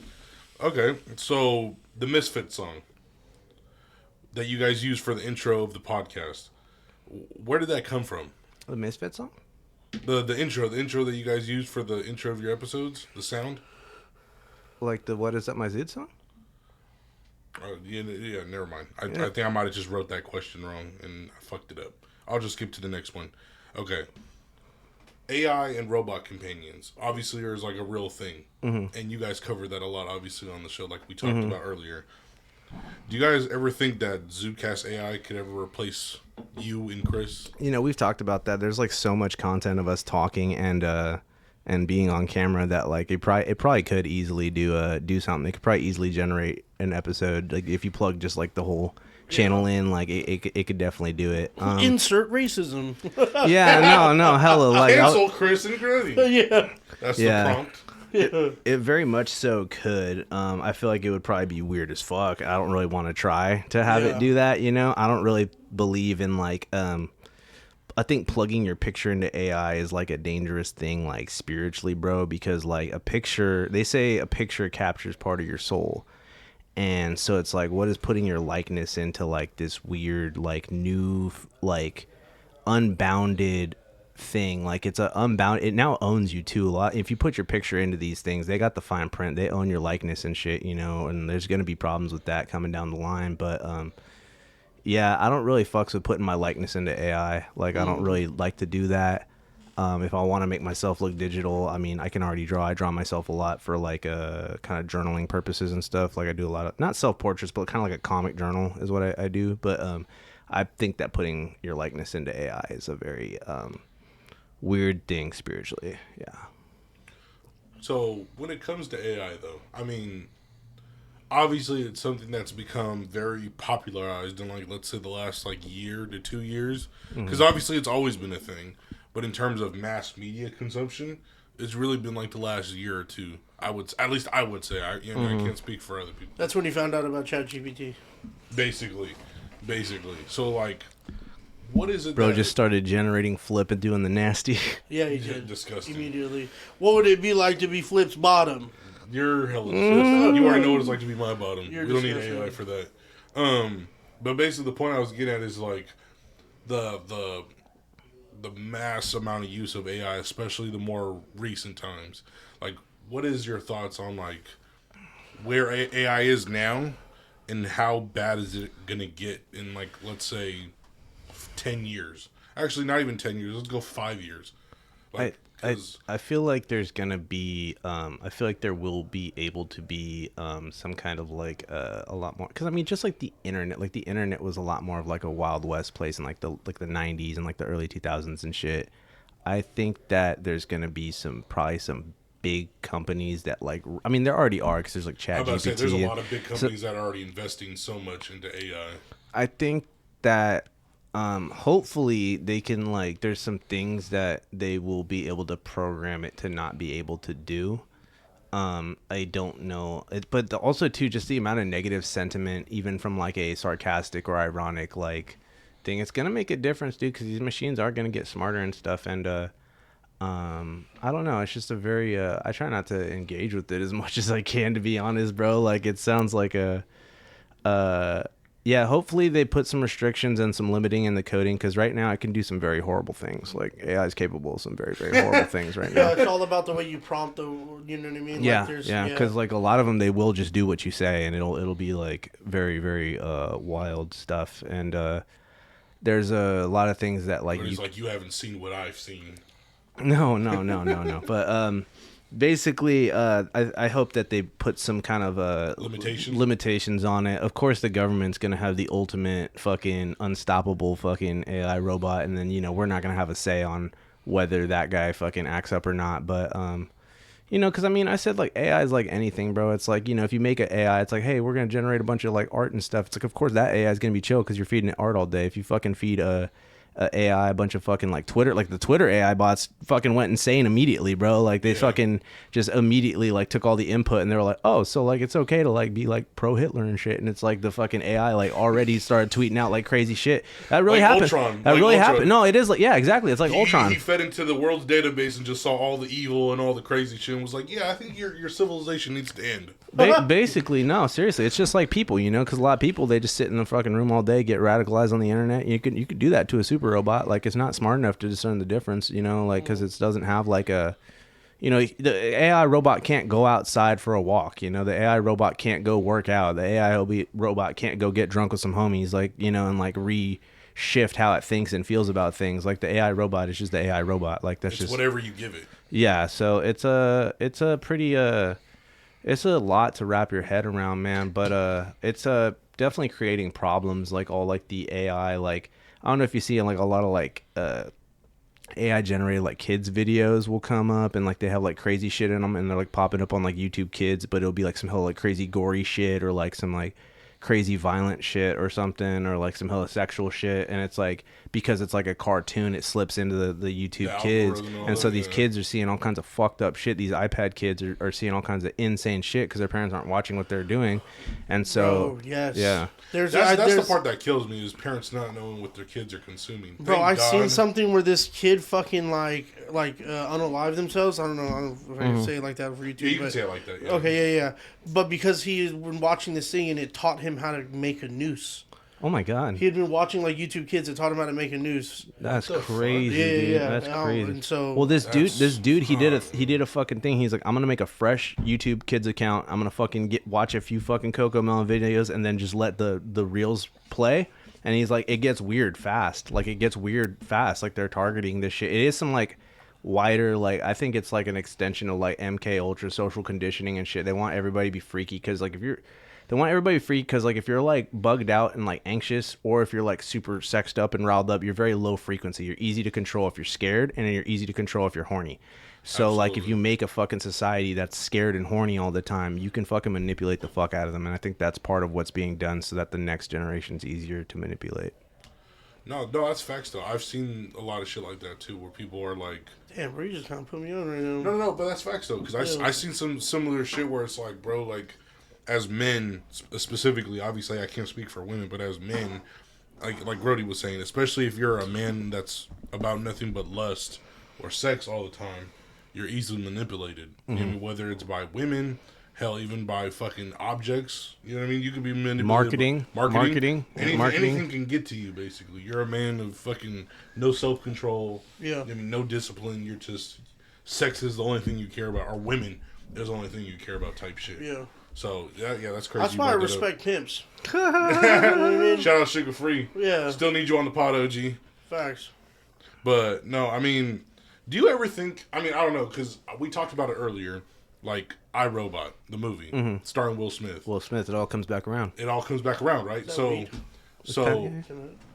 Okay, so the Misfit song that you guys use for the intro of the podcast, where did that come from? The Misfit song? The intro that you guys use for the intro of your episodes, the sound? Like the What Is That My Zoot song? Yeah, never mind. I think I might have just wrote that question wrong and I fucked it up. I'll just skip to the next one. Okay. AI and robot companions. Obviously, there's like a real thing. Mm-hmm. And you guys covered that a lot, obviously, on the show, like we talked about earlier. Do you guys ever think that Zudecast AI could ever replace you and Chris? You know, we've talked about that. There's like so much content of us talking and being on camera that like it probably could easily do something. It could probably easily generate an episode. Like if you plug just like the whole channel in, like it could definitely do it. Insert racism. no, hella like cancel Chris and Grody. Yeah, that's the prompt. It very much so could. I feel like it would probably be weird as fuck. I don't really want to try to have it do that, you know? I don't really believe in like I think plugging your picture into AI is like a dangerous thing like spiritually, bro, because like they say a picture captures part of your soul. And so it's like, what is putting your likeness into like this weird like new like unbounded thing? Like it's it now owns you too a lot. If you put your picture into these things, they got the fine print, they own your likeness and shit, you know, and there's gonna be problems with that coming down the line. But I don't really fucks with putting my likeness into AI. Like I don't really like to do that. If I want to make myself look digital, I mean, I can already draw. I draw myself a lot for like kind of journaling purposes and stuff. Like I do a lot of not self-portraits, but kind of like a comic journal is what I do. But I think that putting your likeness into AI is a very weird thing spiritually. Yeah. So when it comes to AI though, I mean, obviously it's something that's become very popularized in like, let's say the last like year to 2 years, because obviously it's always been a thing, but in terms of mass media consumption, it's really been like the last year or two. I would say. I can't speak for other people. That's when you found out about ChatGPT. Basically. So like, what is it? Bro just started generating Flip and doing the nasty. Yeah, he did. Disgusting. Immediately. What would it be like to be Flip's bottom? You're hella disgusting. You already know what it's like to be my bottom. We don't need AI for that. But basically the point I was getting at is like the mass amount of use of AI, especially the more recent times. Like, what is your thoughts on like where AI is now and how bad is it gonna get in, like, let's say 10 years. Actually, not even 10 years. Let's go 5 years. Like, I feel like there's gonna be I feel like there will be able to be some kind of like a lot more, because I mean, just like the internet was a lot more of like a Wild West place in like the 90s and like the early 2000s and shit. I think that there's gonna be probably some big companies that, like, I mean, there already are, because there's like ChatGPT. I'm about to say, there's a lot of big companies that are already investing so much into AI. I think that hopefully they can, like, there's some things that they will be able to program it to not be able to do. I don't know, but also too, just the amount of negative sentiment, even from like a sarcastic or ironic like thing, it's gonna make a difference, dude, because these machines are gonna get smarter and stuff. And I don't know, it's just a very I try not to engage with it as much as I can, to be honest, bro. Like, it sounds like yeah, hopefully they put some restrictions and some limiting in the coding, because right now it can do some very horrible things. Like, AI is capable of some very, very horrible things right now. Yeah, it's all about the way you prompt the, you know what I mean? Yeah, like yeah, because like a lot of them, they will just do what you say, and it'll be like very, very wild stuff. And there's a lot of things that like, like, you haven't seen what I've seen. No. But basically, I hope that they put some kind of limitations on it. Of course, the government's gonna have the ultimate fucking unstoppable fucking AI robot, and then, you know, we're not gonna have a say on whether that guy fucking acts up or not. But you know, because I mean, I said, like, AI is like anything, bro. It's like, you know, if you make an AI, it's like, hey, we're gonna generate a bunch of like art and stuff. It's like, of course that AI is gonna be chill because you're feeding it art all day. If you fucking feed AI a bunch of fucking like Twitter, like the Twitter AI bots fucking went insane immediately, bro. Like, they fucking just immediately like took all the input, and they were like, oh, so like it's okay to like be like pro Hitler and shit. And it's like the fucking AI like already started tweeting out like crazy shit. That really happened. Ultron. That really happened. No, it is like, yeah, exactly. It's like Ultron. He fed into the world's database and just saw all the evil and all the crazy shit and was like, yeah, I think your civilization needs to end. Basically, no, seriously, it's just like people, you know, because a lot of people, they just sit in the fucking room all day, get radicalized on the internet. You could do that to a super robot. Like, it's not smart enough to discern the difference, you know, like, because it doesn't have like a, you know, the AI robot can't go outside for a walk, you know, the AI robot can't go work out, the AI robot can't go get drunk with some homies, like, you know, and like shift how it thinks and feels about things. Like, the AI robot is just the AI robot. Like, that's just whatever you give it. Yeah, so it's a pretty it's a lot to wrap your head around, man. But it's definitely creating problems, like all like the AI, like, I don't know if you see like a lot of like AI generated like kids videos will come up, and like they have like crazy shit in them, and they're like popping up on like YouTube Kids, but it'll be like some hella like crazy gory shit, or like some like crazy violent shit or something, or like some hella sexual shit. And it's like, because it's like a cartoon, it slips into the YouTube Kids, and so these kids are seeing all kinds of fucked up shit. These iPad kids are seeing all kinds of insane shit because their parents aren't watching what they're doing. And so yes, yeah, that's the part that kills me, is parents not knowing what their kids are consuming. Bro, I've seen something where this kid fucking like unalive themselves. I don't know if I can say it like that for YouTube. Yeah, you can say it like that. Yeah. Okay, yeah. But because he had been watching this thing, and it taught him how to make a noose. Oh my god. He had been watching like YouTube Kids that taught him how to make a noose. That's crazy, dude. Yeah. That's crazy. And so, well, this dude, he did a fucking thing. He's like, I'm gonna make a fresh YouTube Kids account. I'm gonna fucking watch a few fucking CoComelon videos, and then just let the reels play. And he's like, it gets weird fast. Like, Like, they're targeting this shit. It is some like wider, like, I think it's like an extension of like MK Ultra social conditioning and shit. They want everybody to be freaky, because like they want everybody free, because like if you're like bugged out and like anxious, or if you're like super sexed up and riled up, you're very low frequency. You're easy to control if you're scared, and you're easy to control if you're horny. So absolutely. Like, if you make a fucking society that's scared and horny all the time, you can fucking manipulate the fuck out of them. And I think that's part of what's being done, so that the next generation's easier to manipulate. No, that's facts though. I've seen a lot of shit like that too, where people are like, damn, bro, you just kind of put me on right now. No, but that's facts though, because I seen some similar shit where it's like, bro, like, as men specifically, obviously I can't speak for women, but as men, like Grody was saying, especially if you're a man that's about nothing but lust or sex all the time, you're easily manipulated. Mm-hmm. You know, whether it's by women, hell, even by fucking objects. You know what I mean? You can be manipulated. Marketing. Anything can get to you, basically. You're a man of fucking no self-control. Yeah. I mean, no discipline. You're just, sex is the only thing you care about. Or women is the only thing you care about type shit. Yeah. So yeah, that's crazy. That's why I respect pimps. Shout out Sugar Free. Yeah. Still need you on the pod, OG. Facts. But no, I mean, do you ever think? I mean, I don't know, because we talked about it earlier. Like iRobot, the movie starring Will Smith. Will Smith. It all comes back around. It all comes back around, right? So,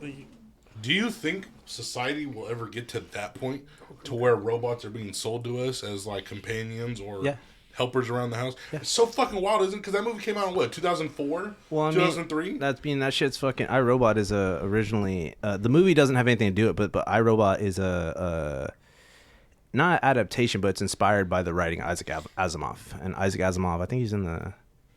do you think society will ever get to that point to where robots are being sold to us as like companions or helpers around the house? Yeah. It's so fucking wild, isn't it? Because that movie came out in what, 2004? Well, 2003? That shit's fucking... iRobot is originally... the movie doesn't have anything to do with it, but iRobot is not an adaptation, but it's inspired by the writing Isaac Asimov. And Isaac Asimov, I think he's in the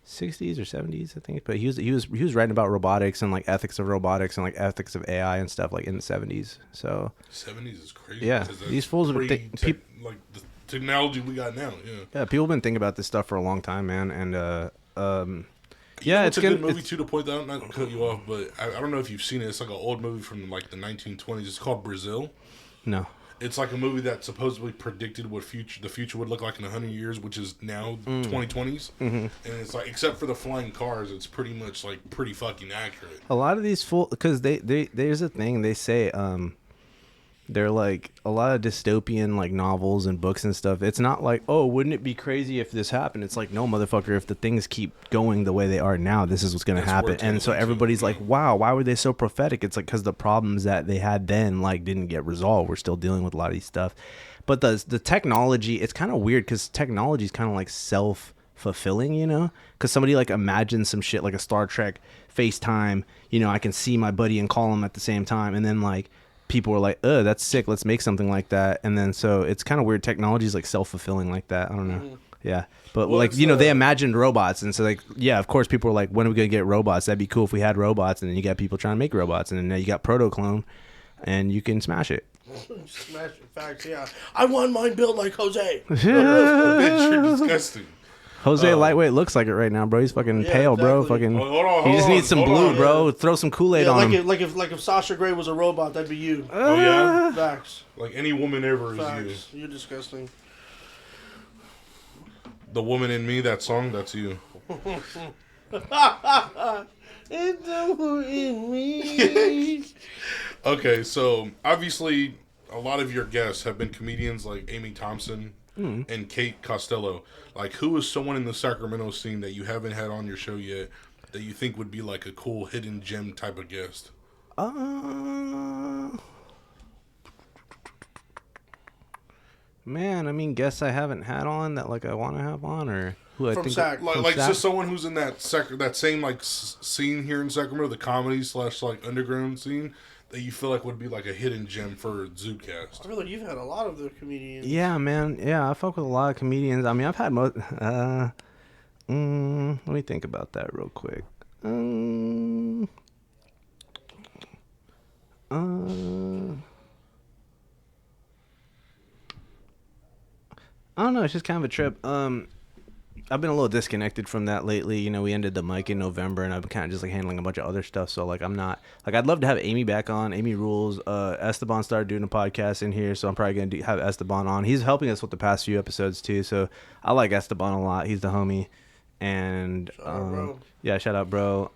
60s or 70s, I think. But he was writing about robotics and like ethics of robotics and like ethics of AI and stuff like in the 70s. So 70s is crazy. Yeah, these fools are like the technology we got now. Yeah, people have been thinking about this stuff for a long time, man. And it's a good movie too to point out. Not to cut you off, but I don't know if you've seen it. It's like an old movie from like the 1920s. It's called Brazil. No. It's like a movie that supposedly predicted what the future would look like in 100 years, which is now 2020s. And it's like, except for the flying cars, it's pretty much like pretty fucking accurate. A lot of these because there's a thing they say, they're like a lot of dystopian like novels and books and stuff. It's not like, oh, wouldn't it be crazy if this happened? It's like, no, motherfucker, if the things keep going the way they are now, this is what's going to happen. And so everybody's like, wow, why were they so prophetic? It's like because the problems that they had then like didn't get resolved. We're still dealing with a lot of these stuff. But the technology, it's kind of weird because technology is kind of like self-fulfilling, you know? Because somebody like imagines some shit like a Star Trek FaceTime, you know, I can see my buddy and call him at the same time. And then like people were like, that's sick, let's make something like that. And then so it's kind of weird. Technology is like self-fulfilling like that. I don't know. Yeah. But like, you know, they imagined robots. And so like, yeah, of course people were like, when are we going to get robots? That'd be cool if we had robots. And then you got people trying to make robots. And then now you got Protoclone and you can smash it. Smash it. Facts, yeah. I want mine built like Jose. Bitch, you're disgusting. Jose Lightweight looks like it right now, bro. He's fucking pale, exactly. Bro. Fucking. He just needs some blue, bro. Throw some Kool-Aid on him. Like if Sasha Grey was a robot, that'd be you. Oh yeah. Facts. Like any woman ever Facts. Is you. You're disgusting. The Woman in Me, that song, that's you. It's the woman in me. Okay, so obviously a lot of your guests have been comedians like Amy Thompson and Kate Costello. Like, who is someone in the Sacramento scene that you haven't had on your show yet that you think would be like a cool hidden gem type of guest? Man, I mean, guests I haven't had on that like I want to have on, or who I think just someone who's in that same like scene here in Sacramento, the comedy / like underground scene, that you feel like would be like a hidden gem for Zudecast. I feel like you've had a lot of the comedians. Yeah, man. Yeah, I fuck with a lot of comedians. I mean, I've had most. Let me think about that real quick. I don't know. It's just kind of a trip. I've been a little disconnected from that lately. You know, we ended the mic in November, and I've been kind of just like handling a bunch of other stuff. So like, I'm not like, I'd love to have Amy back on. Amy rules. Esteban started doing a podcast in here, so I'm probably gonna have Esteban on. He's helping us with the past few episodes too. So I like Esteban a lot. He's the homie. And shout out, bro. Yeah, shout out, bro.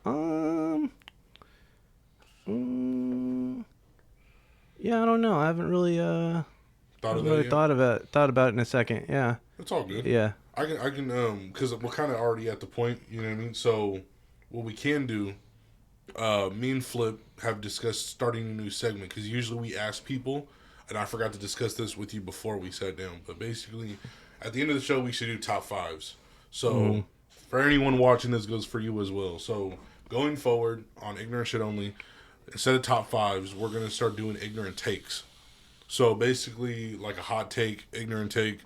Yeah, I don't know. I haven't really thought about it in a second. Yeah, it's all good. Yeah. I can because we're kind of already at the point, you know what I mean? So what we can do, me and Flip have discussed starting a new segment, because usually we ask people, and I forgot to discuss this with you before we sat down, but basically at the end of the show we should do top fives. So for anyone watching, this goes for you as well. So going forward on Ignorant Shit Only, instead of top fives, we're going to start doing ignorant takes. So basically like a hot take, ignorant take,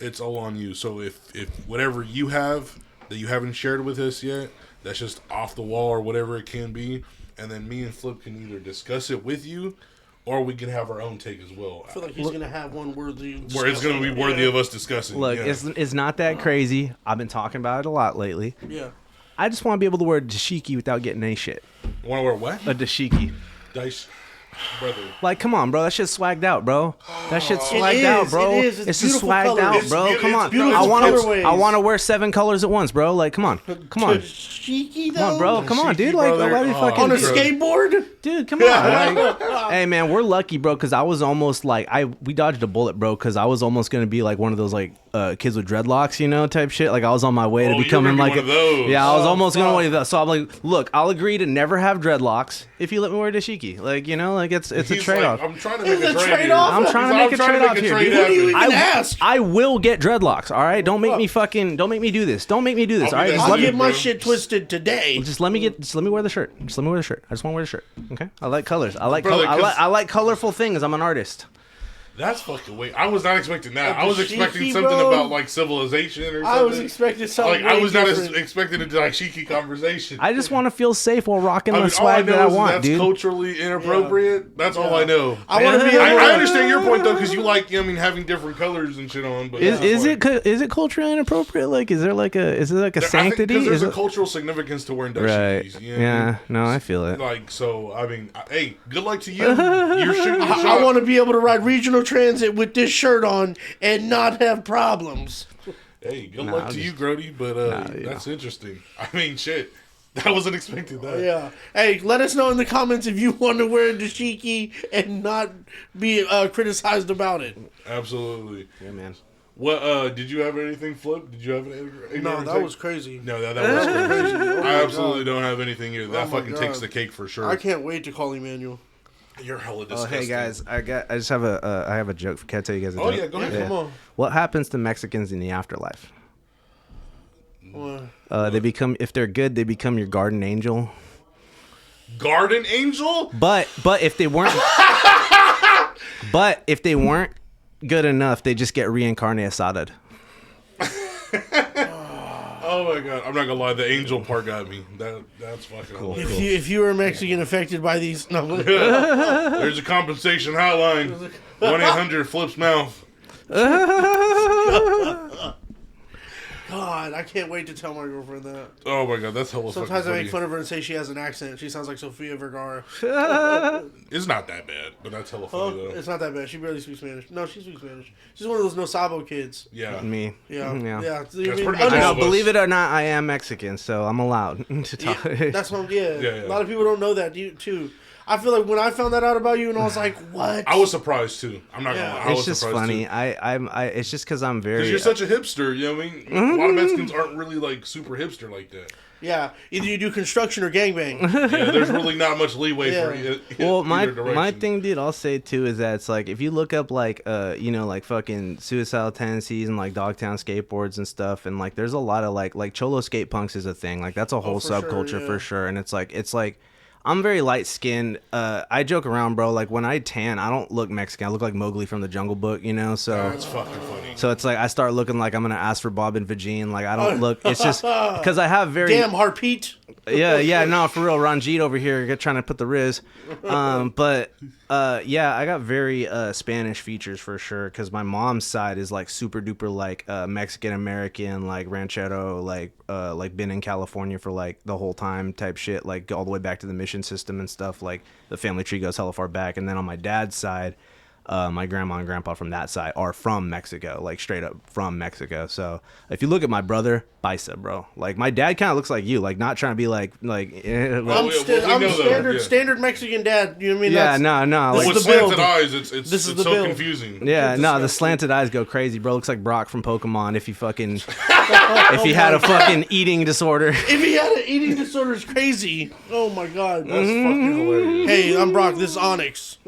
it's all on you. So if whatever you have that you haven't shared with us yet, that's just off the wall or whatever it can be, and then me and Flip can either discuss it with you, or we can have our own take as well. I feel like he's gonna have one worthy, where it's gonna be worthy of us discussing. Look, it's not that crazy. I've been talking about it a lot lately. Yeah. I just want to be able to wear dashiki without getting any shit. Want to wear what? A dashiki. Dice. Brother. Like, come on, bro. That shit's swagged out, bro. That shit's swagged out, bro. It is. It's just swagged colors. out, bro. Come on. I want to wear 7 colors at once, bro. Like, come on. Come on. Cheeky, though. Come on, bro. Come on, dude. Like, fucking on a skateboard? Dude, come on. Like, hey, man, we're lucky, bro, because I was almost like, we dodged a bullet, bro, because I was almost going to be like one of those, like, kids with dreadlocks, you know, type shit. Like, I was on my way to becoming like one of those. Yeah, I was almost going to one of those. So I'm like, look, I'll agree to never have dreadlocks if you let me wear dashiki. Like, you know, like it's a trade-off. Like, I'm trying to make a trade-off. I'm trying to make a trade-off here, dude. What do you even ask? I will get dreadlocks, all right? Don't make me do this. Don't make me do this, all right? I'll get my shit twisted today. Just let me wear the shirt. Just let me wear the shirt. I just want to wear the shirt. Okay? I like colors. I like colorful things. I'm an artist. That's fucking weird. I was not expecting that. I was expecting something about like civilization or something. I was expecting something. Like I was not expecting a dashiki conversation. I just want to feel safe while rocking the swag that I want, dude. That's culturally inappropriate. Yeah. That's all I know. I want to be. I understand your point though, because you like, I mean, having different colors and shit on. But is it culturally inappropriate? Like, is there like a sanctity? Because there's a cultural significance to wearing dashikis. Right. You know? Yeah. No, I feel it. Like, so I mean, hey, good luck to you. You're shooting your shot. I want to be able to ride regional transit with this shirt on and not have problems. Hey, good luck to you, Grody, but that's interesting. I mean, shit. I wasn't expecting that. Yeah. Hey, let us know in the comments if you want to wear dashiki and not be criticized about it. Absolutely. Yeah, man. What did you have anything, Flip? Did you have anything? No, that was crazy. No, that was crazy. I absolutely don't have anything either. That fucking takes the cake for sure. I can't wait to call Emmanuel. You're hella disgusting. Oh, hey guys, I just have a joke. Can I tell you guys a joke? Oh yeah, go ahead. Come on. What happens to Mexicans in the afterlife? What? They become, if they're good, they become your guardian angel. Garden angel? But if they weren't, good enough, they just get reincarnated. Oh my god! I'm not gonna lie, the angel part got me. That's fucking cool. If you were Mexican affected by these, no. There's a compensation hotline. 1-800-FLIPS-MOUTH. God, I can't wait to tell my girlfriend that. Oh my god, that's hella Sometimes funny. I make fun of her and say she has an accent. She sounds like Sofia Vergara. It's not that bad, but that's hella funny though. It's not that bad. She barely speaks Spanish. No, she speaks Spanish. She's one of those no sabo kids. Yeah. Me. Yeah. That's pretty much I know, all of us. believe it or not, I am Mexican, so I'm allowed to talk. Yeah, that's what. Yeah. A lot of people don't know that too. I feel like when I found that out about you, and I was like, "What?" I was surprised too. I'm not gonna lie. I was just surprised funny. too. It's just because I'm very. Because you're such a hipster, you know what I mean? A lot of Mexicans aren't really like super hipster like that. Yeah, either you do construction or gangbang. Yeah, there's really not much leeway for either Well, my direction. thing, dude, I'll say too is that it's like if you look up like like fucking suicidal tendencies and like Dogtown skateboards and stuff, and like there's a lot of like cholo skate punks is a thing. Like that's a whole subculture for sure, and it's like. I'm very light skinned. I joke around, bro. Like when I tan, I don't look Mexican. I look like Mowgli from the Jungle Book, you know. So that's fucking funny. So it's like I start looking like I'm gonna ask for Bob and Vagine. Like I don't look. It's just because I have very damn Harpeet. Yeah, no, for real. Ranjit over here trying to put the riz. But I got very Spanish features for sure because my mom's side is like super duper like Mexican American, like ranchero, like been in California for like the whole time type shit, like all the way back to the mission system and stuff. Like the family tree goes hella far back. And then on my dad's side, my grandma and grandpa from that side are from Mexico, like straight up from Mexico. So if you look at my brother, Paisa, bro. Like my dad kind of looks like you, like not trying to be like. I'm standard Mexican dad. You know what I mean? Yeah, no. Like, with slanted eyes, it's so build. Confusing. Yeah, no, the slanted eyes go crazy, bro. Looks like Brock from Pokemon if he fucking if he had a fucking eating disorder. If he had an eating disorder, it's crazy. Oh my god, that's fucking hilarious. Hey, I'm Brock. This is Onyx.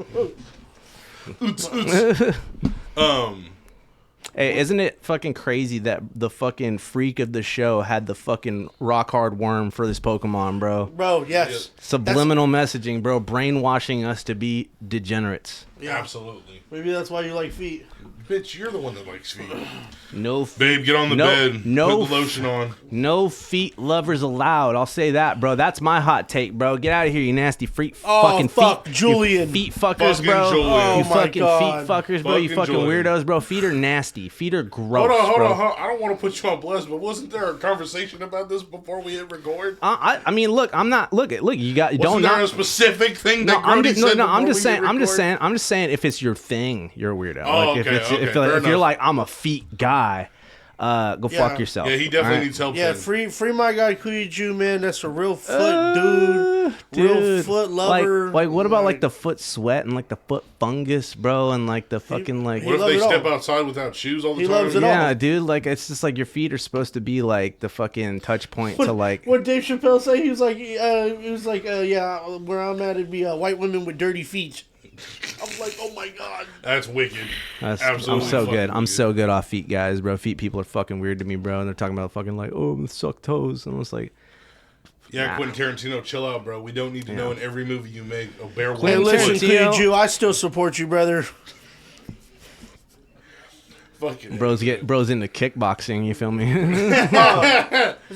Hey, isn't it fucking crazy that the fucking freak of the show had the fucking rock hard worm for this Pokemon, bro? Bro, yes. Subliminal messaging, bro. Brainwashing us to be degenerates. Yeah, absolutely. Maybe that's why you like feet. Bitch, you're the one that likes feet. No, babe, get on the bed. No, put the lotion on. No feet lovers allowed. I'll say that, bro. That's my hot take, bro. Get out of here, you nasty freak. Fucking fuck, feet, Julian. Feet fuckers, fucking bro. Julian. Oh, you fucking God. feet fuckers, bro. You fucking Julian. weirdos, bro. Feet are nasty. Feet are gross. Hold on. I don't want to put you on blast, but wasn't there a conversation about this before we hit record? I mean, look, I'm not. Look, you got. Wasn't there a specific thing that Grody said? No, I'm just saying. If it's your thing, you're a weirdo. Oh, like, okay. If you're like, I'm a feet guy, go fuck yourself. Yeah, he definitely needs help. Yeah, free my guy Kuya man. That's a real foot dude. Real foot lover. Like what about like the foot sweat and like the foot fungus, bro, and like the fucking like. What if they step outside without shoes all the time? Loves it all. Yeah, dude. Like it's just like your feet are supposed to be like the fucking touch point to like. What Dave Chappelle say? He was like, yeah, where I'm at, it'd be white women with dirty feet. I'm like, oh my god, that's wicked. Absolutely, I'm so good. I'm so good off feet, guys, bro. Feet people are fucking weird to me, bro. And they're talking about fucking like, oh, suck toes, and I was like, yeah, nah. Quentin Tarantino, chill out, bro. We don't need to know in every movie you make. Oh, bear hey, listen, Kuya, I still support you, brother. Fucking bro's into kickboxing. You feel me? Is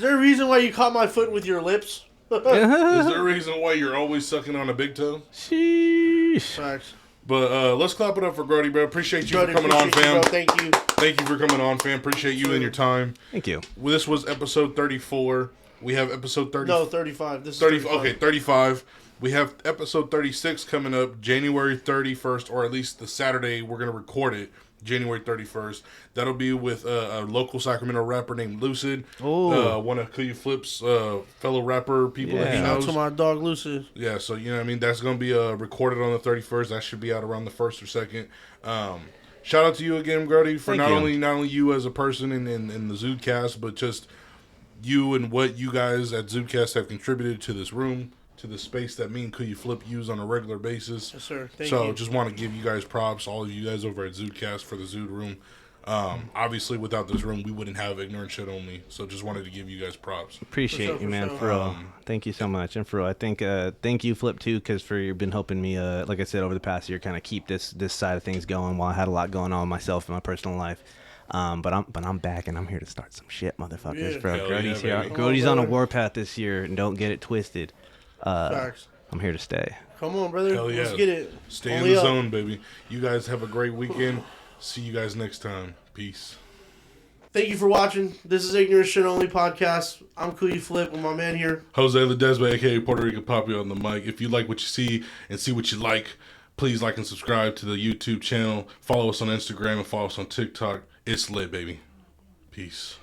there a reason why you caught my foot with your lips? Is there a reason why you're always sucking on a big toe? Sheesh. Facts. But let's clap it up for Grody, bro. Appreciate you for coming on, fam. Thank you. Thank you for coming on, fam. Appreciate you and your time. Thank you. Well, this was episode 34. We have episode 30. No, 35. This is 35. Okay, 35. We have episode 36 coming up January 31st, or at least the Saturday we're going to record it. January 31st. That'll be with a local Sacramento rapper named Lucid. Oh. One of Kuya Flip's fellow rapper people that he knows. Shout out to my dog Lucid. Yeah, so you know what I mean? That's going to be recorded on the 31st. That should be out around the 1st or 2nd. Shout out to you again, Grody, for not only you as a person in the Zudecast, but just you and what you guys at Zudecast have contributed to this room, to the space that me and Kuya Flip use on a regular basis. Yes, sir. Thank you. So just want to give you guys props, all of you guys over at Zudecast for the Zud room. Obviously, without this room, we wouldn't have Ignorant Shit Only. So just wanted to give you guys props. Appreciate you, man. For real. Thank you so much. And for real, I think thank you, Flip, too, because you've been helping me, like I said, over the past year, kind of keep this side of things going while I had a lot going on with myself in my personal life. But I'm back and I'm here to start some shit, motherfuckers. Bro, Grody's here. Grody's on a warpath this year, and don't get it twisted. Facts. I'm here to stay. Come on, brother. Hell yeah. Let's get it. Stay in the zone, baby. You guys have a great weekend. See you guys next time. Peace. Thank you for watching. This is Ignorant Shit Only Podcast. I'm Kuya Flip with my man here, Jose Ledesma, a.k.a. Puerto Rican Poppy on the mic. If you like what you see and see what you like, please like and subscribe to the YouTube channel. Follow us on Instagram and follow us on TikTok. It's lit, baby. Peace.